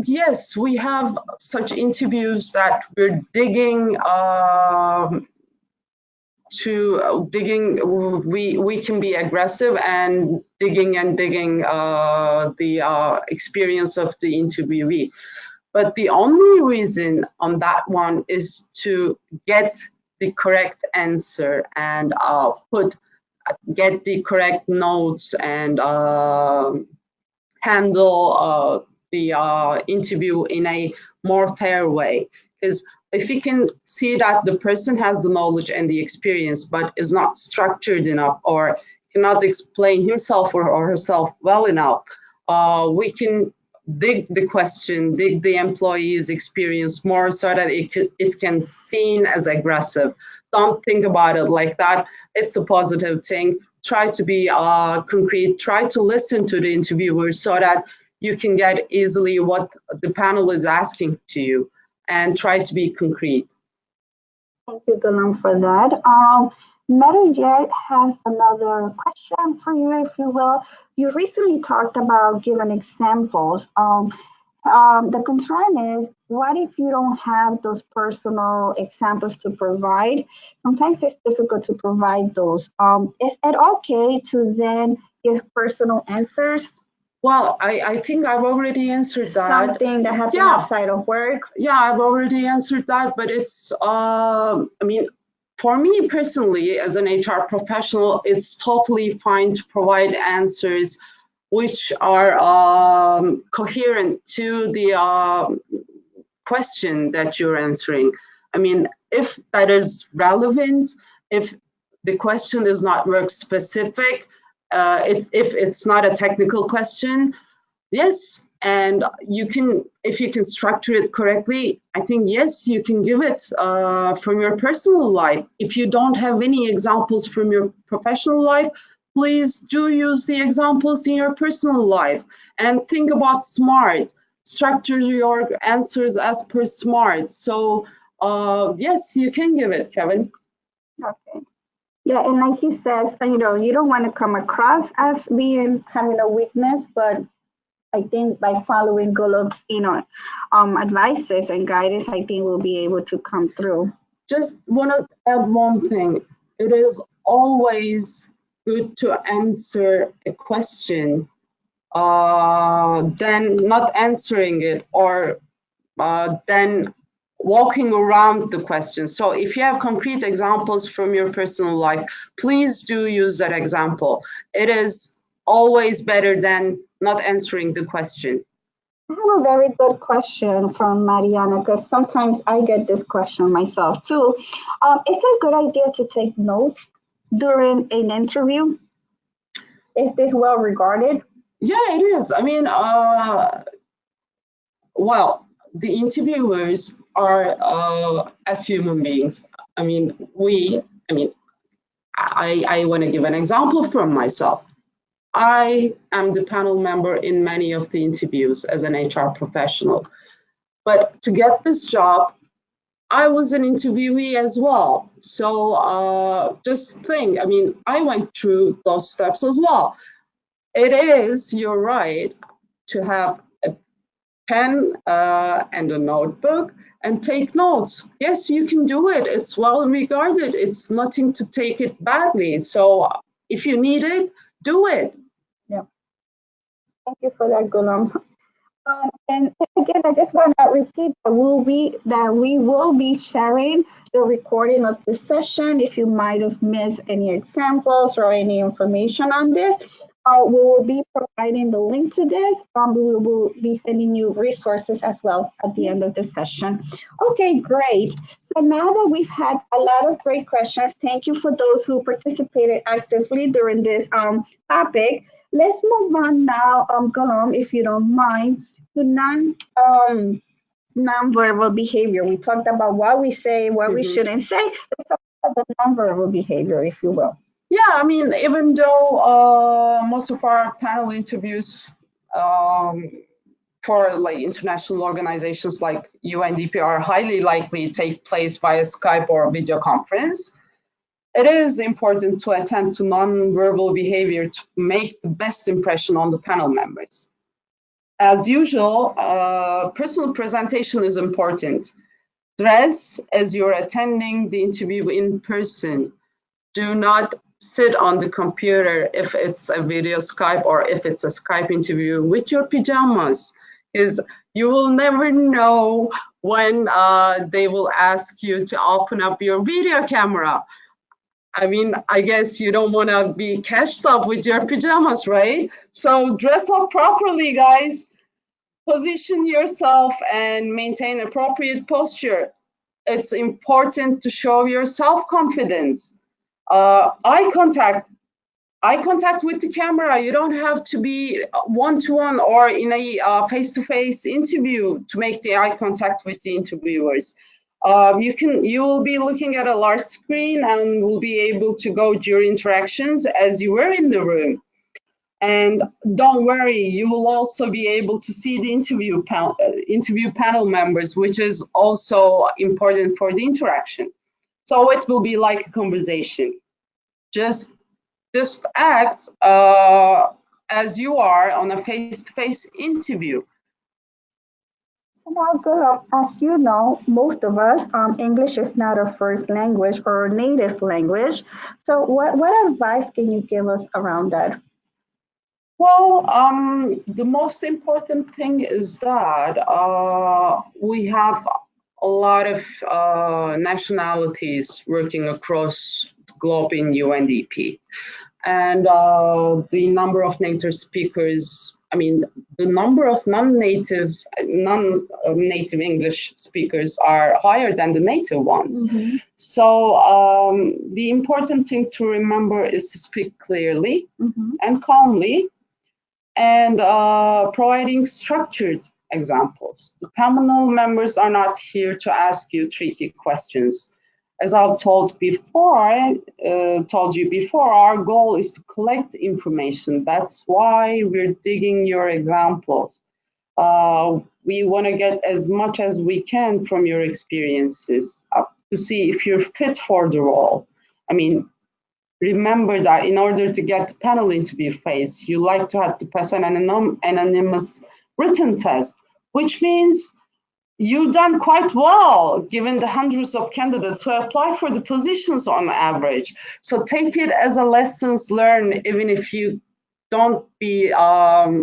yes, we have such interviews that we're digging we can be aggressive and digging the experience of the interviewee. But the only reason on that one is to get the correct answer and get the correct notes and handle the interview in a more fair way. Because if you can see that the person has the knowledge and the experience, but is not structured enough or cannot explain himself or herself well enough, we can dig the question, dig the employee's experience more so that it can seen as aggressive. Don't think about it like that. It's a positive thing. Try to be concrete. Try to listen to the interviewer so that you can get easily what the panel is asking to you, and try to be concrete.
Thank you, Gulam, for that. Metajet has another question for you, if you will. You recently talked about giving examples. The concern is, what if you don't have those personal examples to provide? Sometimes it's difficult to provide those. Is it okay to then give personal answers?
Well, I think I've already answered that.
Something that happened outside of work?
Yeah, I've already answered that, but it's, for me personally, as an HR professional, it's totally fine to provide answers which are coherent to the question that you're answering. If that is relevant, if the question is not work specific, if it's not a technical question, yes, And you can, if you can structure it correctly, I think, yes, you can give it from your personal life. If you don't have any examples from your professional life, please do use the examples in your personal life. And think about SMART. Structure your answers as per SMART. So yes, you can give it, Kevin.
Okay. Yeah, and like he says, you don't want to come across as having a weakness, but I think by following Golub's, advices and guidance, I think we'll be able to come through.
Just want to add one thing. It is always good to answer a question than not answering it, or then walking around the question. So if you have concrete examples from your personal life, please do use that example. It is always better than not answering the question.
I have a very good question from Mariana, because sometimes I get this question myself too. Is it a good idea to take notes during an interview? Is this well regarded?
Yeah, it is. I mean, well, the interviewers are as human beings. I mean, I want to give an example from myself. I am the panel member in many of the interviews as an HR professional. But to get this job, I was an interviewee as well. So just think, I mean, I went through those steps as well. It is, you're right, to have a pen and a notebook and take notes. Yes, you can do it. It's well regarded. It's nothing to take it badly. So if you need it, do it.
Yeah. Thank you for that, Gulam. And again, I just want to repeat that we will be sharing the recording of this session. If you might have missed any examples or any information on this, we will be providing the link to this. We will be sending you resources as well at the end of the session. Okay, great. So now that we've had a lot of great questions, thank you for those who participated actively during this topic. Let's move on now, Gulam, if you don't mind, to nonverbal behavior. We talked about what we say, what we shouldn't say. Let's talk about the nonverbal behavior, if you will.
Yeah, I mean, even though most of our panel interviews for like international organizations like UNDP are highly likely to take place via Skype or video conference, it is important to attend to nonverbal behavior to make the best impression on the panel members. As usual, personal presentation is important. Dress as you're attending the interview in person. Do not sit on the computer if it's a video Skype or if it's a Skype interview with your pajamas, because you will never know when they will ask you to open up your video camera. I mean, I guess you don't want to be catched up with your pajamas, right? So dress up properly, guys. Position yourself and maintain appropriate posture. It's important to show your self-confidence. Eye contact with the camera. You don't have to be one-to-one or in a face-to-face interview to make the eye contact with the interviewers. You will be looking at a large screen and will be able to gauge your interactions as you were in the room. And don't worry, you will also be able to see the interview panel members, which is also important for the interaction. So it will be like a conversation. Just act as you are on a face-to-face interview.
So now, Gulam, as you know, most of us, English is not our first language or our native language. So what advice can you give us around that?
Well, the most important thing is that we have a lot of nationalities working across the globe in UNDP. And the number of native speakers, I mean, the number of non-native English speakers are higher than the native ones. So the important thing to remember is to speak clearly and calmly, and providing structured examples. The panel members are not here to ask you tricky questions. As I've told you before, our goal is to collect information. That's why we're digging your examples. We want to get as much as we can from your experiences to see if you're fit for the role. I mean, remember that in order to get the panel interview phase, you like to have to pass an anonymous written test, which means you've done quite well given the hundreds of candidates who apply for the positions on average. So take it as a lessons learned, even if you don't be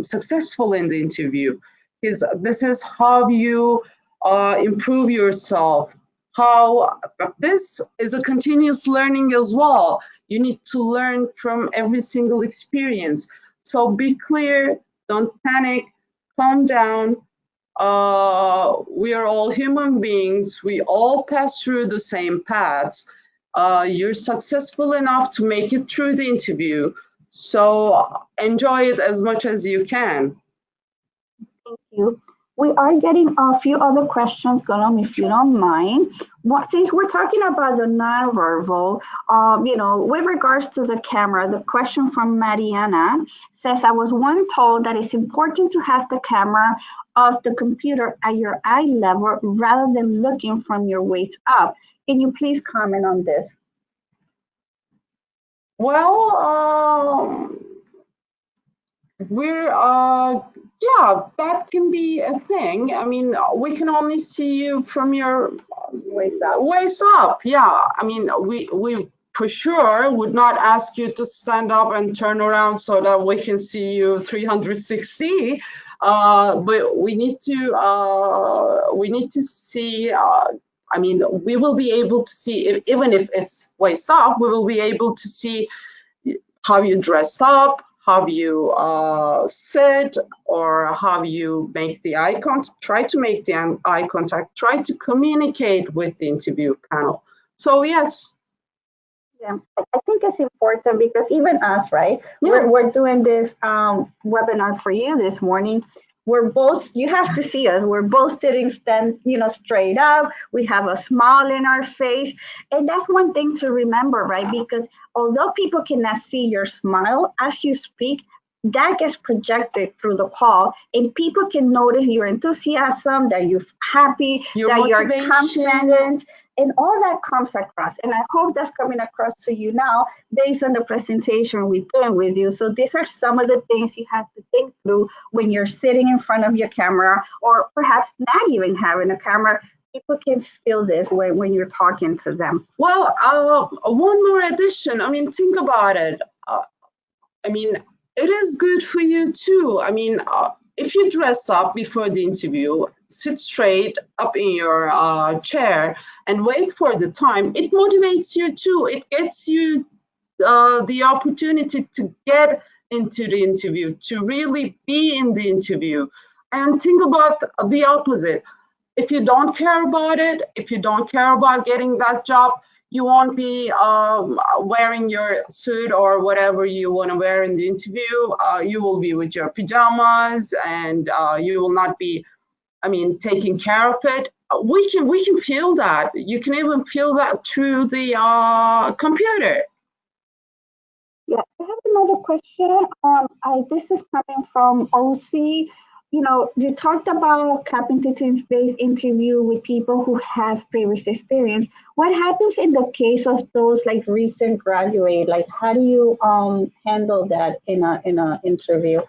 successful in the interview, because this is how you improve yourself. How this is a continuous learning as well. You need to learn from every single experience. So be clear, don't panic, calm down. We are all human beings. We all pass through the same paths. You're successful enough to make it through the interview. So enjoy it as much as you can.
Thank you. We are getting a few other questions, Golam, if you don't mind. Since we're talking about the nonverbal, with regards to the camera, the question from Mariana says, I was once told that it's important to have the camera of the computer at your eye level rather than looking from your waist up. Can you please comment on this?
Well, yeah, that can be a thing. I mean, we can only see you from your
Waist up.
Waist up, yeah. I mean, we for sure would not ask you to stand up and turn around so that we can see you 360. But we need to see. I mean, we will be able to see, even if it's waist up, we will be able to see how you dress up, how you sit, or how you make the eye contact, try to make the eye contact, try to communicate with the interview panel. So yes.
Yeah, I think it's important because even us, right?
Yeah.
We're doing this webinar for you this morning. We're both, you have to see us, we're both sitting straight up. We have a smile in our face. And that's one thing to remember, right? Because although people cannot see your smile as you speak, that gets projected through the call, and people can notice your enthusiasm, that you're happy, that you're confident, and all that comes across. And I hope that's coming across to you now based on the presentation we're doing with you. So these are some of the things you have to think through when you're sitting in front of your camera, or perhaps not even having a camera. People can feel this way when you're talking to them.
Well, one more addition. I mean, think about it. I mean, it is good for you too. I mean, if you dress up before the interview, sit straight up in your chair and wait for the time, it motivates you too. It gets you the opportunity to get into the interview, to really be in the interview. And think about the opposite. If you don't care about it, if you don't care about getting that job, you won't be wearing your suit or whatever you want to wear in the interview. You will be with your pajamas, and you will not be, I mean, taking care of it. We can feel that. You can even feel that through the computer.
Yeah, I have another question. This is coming from OC. You talked about competency-based interview with people who have previous experience. What happens in the case of those like recent graduate? Like, how do you handle that in a interview?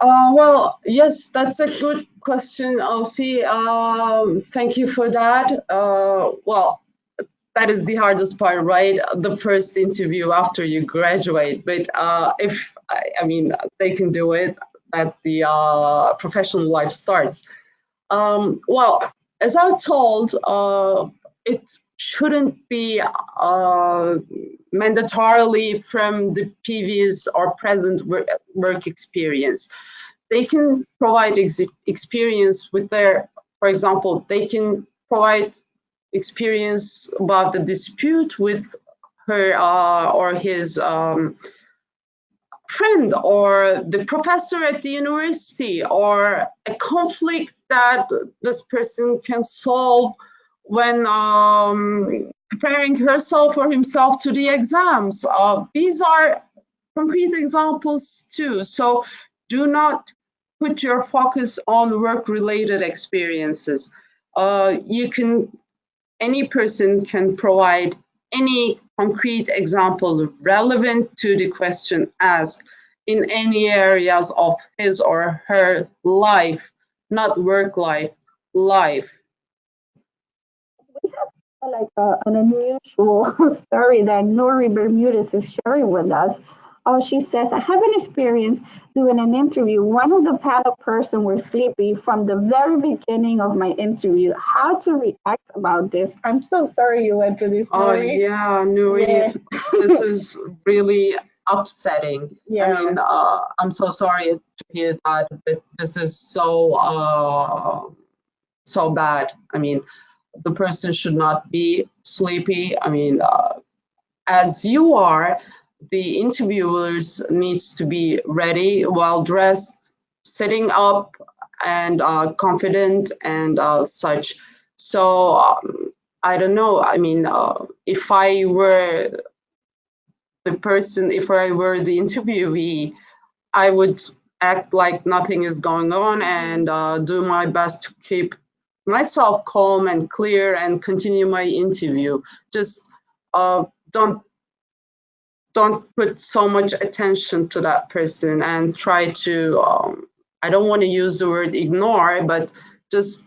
Well, yes, that's a good question, OC. Thank you for that. Well, that is the hardest part, right? The first interview after you graduate. But if, I mean, they can do it, that the professional life starts. Well, as I told, it shouldn't be mandatorily from the previous or present work experience. They can provide experience with their, for example, they can provide experience about the dispute with her or his friend or the professor at the university, or a conflict that this person can solve when preparing herself or himself to the exams. These are concrete examples too. So do not put your focus on work-related experiences. You can, any person can provide any concrete example relevant to the question asked in any areas of his or her life, not work life, life.
We have an unusual story that Nori Bermudez is sharing with us. She says, I have an experience doing an interview. One of the panel person were sleepy from the very beginning of my interview. How to react about this? I'm so sorry you went through this,
Oh
Nori.
yeah, Nuri,
Yeah.
this is really upsetting.
Yeah.
I mean, I'm so sorry to hear that, but this is so bad. I mean, the person should not be sleepy. I mean, as you are, the interviewers needs to be ready, well dressed, sitting up, and confident and such. So I don't know. I mean, if I were the person, if I were the interviewee, I would act like nothing is going on and do my best to keep myself calm and clear and continue my interview. Just uh, don't put so much attention to that person and try to I don't want to use the word ignore, but just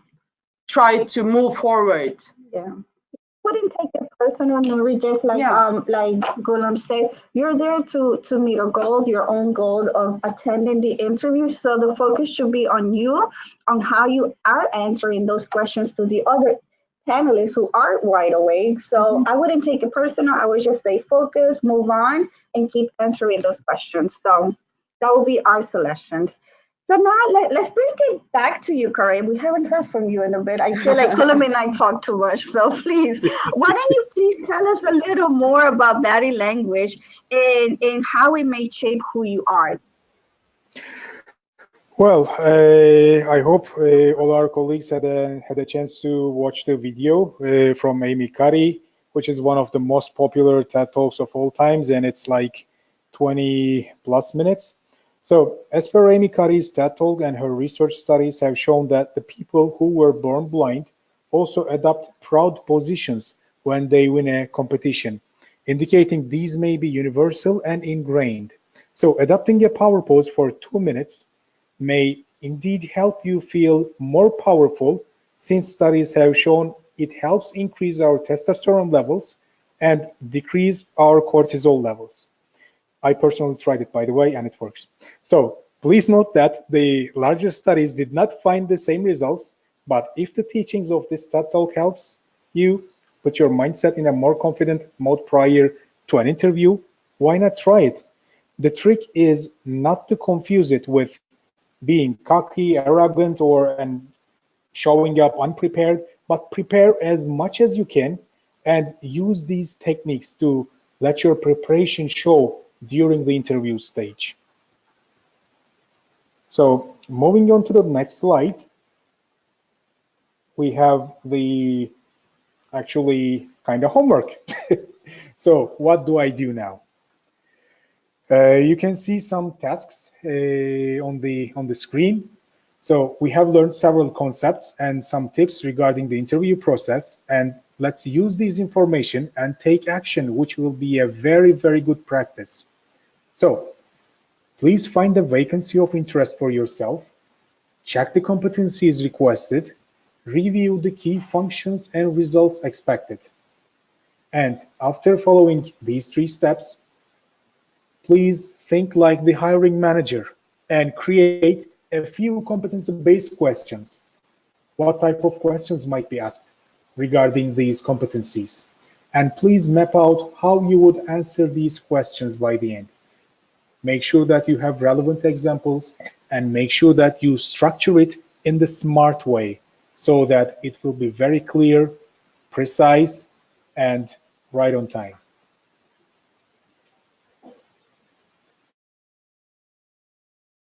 try to move forward.
Yeah. Wouldn't take it personal, Nuri, just like Gulam said, you're there to meet a goal, your own goal of attending the interview. So the focus should be on you, on how you are answering those questions to the other panelists who aren't wide awake. So I wouldn't take it personal. I would just stay focused, move on, and keep answering those questions. So that would be our suggestions. So now let's bring it back to you, Corey. We haven't heard from you in a bit. I feel like Kulam and I talk too much. So please, why don't you please tell us a little more about body language and how it may shape who you are?
Well, I hope all our colleagues had a chance to watch the video from Amy Cuddy, which is one of the most popular TED Talks of all times, and it's like 20 plus minutes. So, as per Amy Cuddy's TED Talk and her research studies have shown that the people who were born blind also adopt proud positions when they win a competition, indicating these may be universal and ingrained. So, adopting a power pose for 2 minutes may indeed help you feel more powerful, since studies have shown it helps increase our testosterone levels and decrease our cortisol levels. I personally tried it, by the way, and it works. So please note that the larger studies did not find the same results, but if the teachings of this TED Talk helps you put your mindset in a more confident mode prior to an interview, why not try it? The trick is not to confuse it with being cocky, arrogant, and showing up unprepared, but prepare as much as you can and use these techniques to let your preparation show during the interview stage. So moving on to the next slide, we have the actually kind of homework. So what do I do now? You can see some tasks on the screen. So we have learned several concepts and some tips regarding the interview process, and let's use this information and take action, which will be a very, very good practice. So please find a vacancy of interest for yourself, check the competencies requested, review the key functions and results expected. And after following these 3 steps, please think like the hiring manager and create a few competency-based questions. What type of questions might be asked regarding these competencies? And please map out how you would answer these questions by the end. Make sure that you have relevant examples and make sure that you structure it in the smart way so that it will be very clear, precise, and right on time.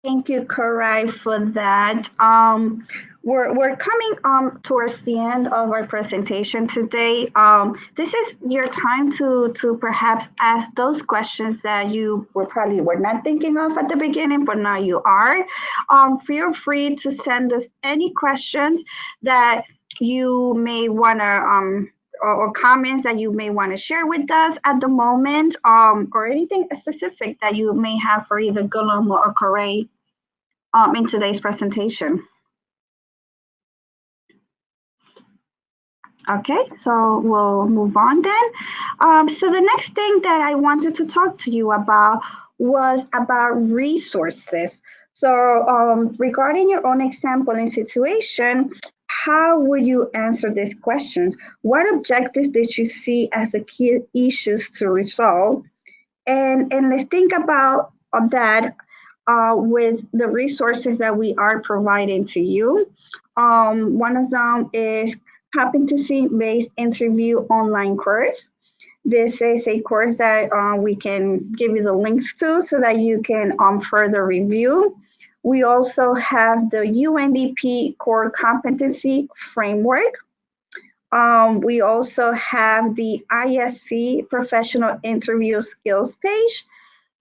Thank you, Karai, for that. We're coming towards the end of our presentation today. This is your time to perhaps ask those questions that you were not thinking of at the beginning, but now you are. Feel free to send us any questions that you may want to or comments that you may want to share with us at the moment, or anything specific that you may have for either Guillaume or Corey in today's presentation. Okay, so we'll move on then. So the next thing that I wanted to talk to you about was about resources. So regarding your own example and situation, how would you answer these questions? What objectives did you see as the key issues to resolve? And let's think about that with the resources that we are providing to you. One of them is competency-based interview online course. This is a course that we can give you the links to so that you can further review. We also have the UNDP Core Competency Framework. We also have the ISC Professional Interview Skills page.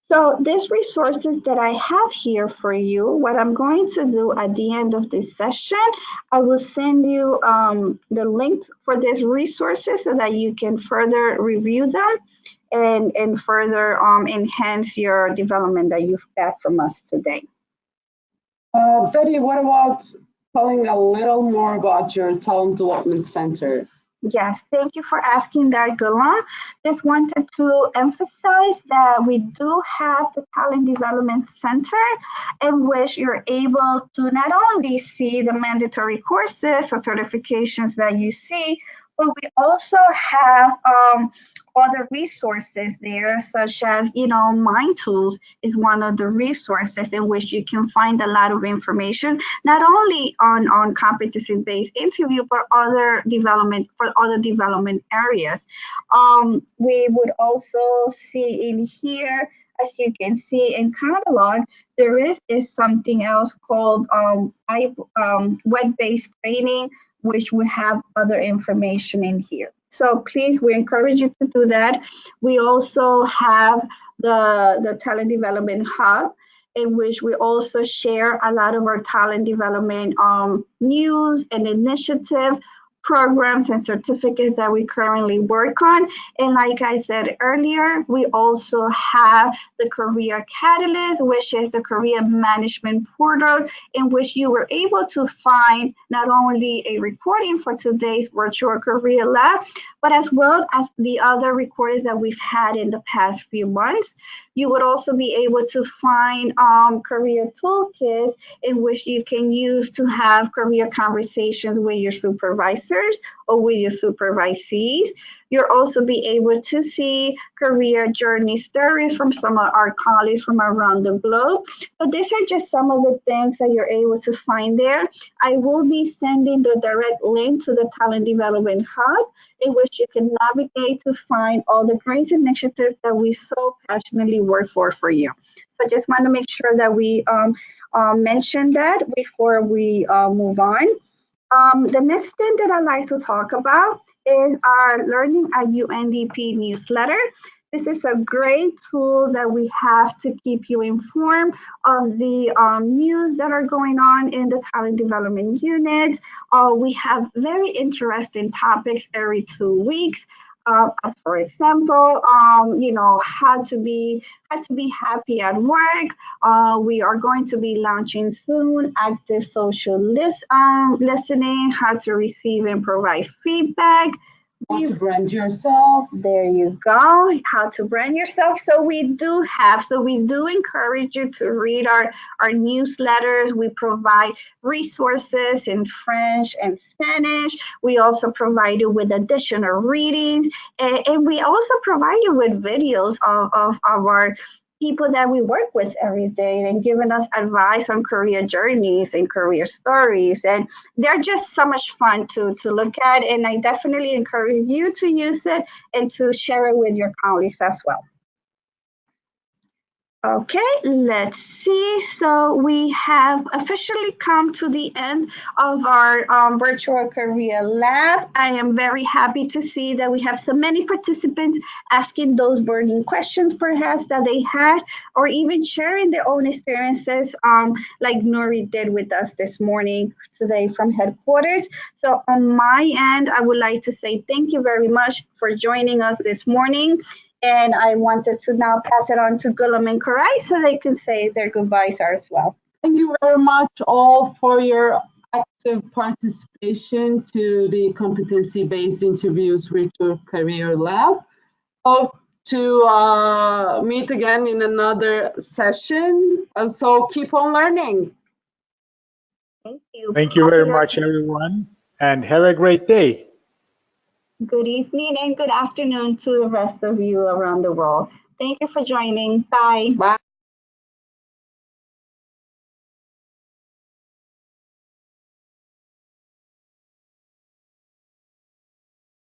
So these resources that I have here for you, what I'm going to do at the end of this session, I will send you the links for these resources so that you can further review them and further enhance your development that you've got from us today.
Betty, what about telling a little more about your Talent Development Center?
Yes, thank you for asking that, Guillaume. Just wanted to emphasize that we do have the Talent Development Center in which you're able to not only see the mandatory courses or certifications that you see, but we also have other resources there, such as, Mind Tools is one of the resources in which you can find a lot of information, not only on competency-based interview, but other development areas. We would also see in here, as you can see in catalog, there is something else called web-based training, which we have other information in here. So please, we encourage you to do that. We also have the Talent Development Hub, in which we also share a lot of our talent development news and initiative programs and certificates that we currently work on. And like I said earlier, we also have the Career Catalyst, which is the career management portal in which you were able to find not only a recording for today's virtual career lab, but as well as the other recordings that we've had in the past few months. You would also be able to find career toolkits in which you can use to have career conversations with your supervisors or with your supervisees. You'll also be able to see career journey stories from some of our colleagues from around the globe. So these are just some of the things that you're able to find there. I will be sending the direct link to the Talent Development Hub, in which you can navigate to find all the great initiatives that we so passionately work for you. So just want to make sure that we mention that before we move on. The next thing that I'd like to talk about is our Learning at UNDP newsletter. This is a great tool that we have to keep you informed of the news that are going on in the talent development unit. We have very interesting topics every 2 weeks. As for example, how to be happy at work. We are going to be launching soon active social listening, how to receive and provide feedback.
How to brand yourself.
There you go. How to brand yourself. So we do encourage you to read our newsletters. We provide resources in French and Spanish. We also provide you with additional readings. And we also provide you with videos of our people that we work with every day and giving us advice on career journeys and career stories. And they're just so much fun to look at. And I definitely encourage you to use it and to share it with your colleagues as well. Okay, let's see. So we have officially come to the end of our virtual career lab. I am very happy to see that we have so many participants asking those burning questions perhaps that they had, or even sharing their own experiences like Nuri did with us this morning today from headquarters. So on my end, I would like to say thank you very much for joining us this morning. And I wanted to now pass it on to Gulam and Karai so they can say their goodbyes as well.
Thank you very much all for your active participation to the competency-based interviews virtual career lab. Hope to meet again in another session. And so keep on learning.
Thank you.
Thank you very much, everyone, and have a great day.
Good evening and good afternoon to the rest of you around the world. Thank you for joining. Bye.
Bye.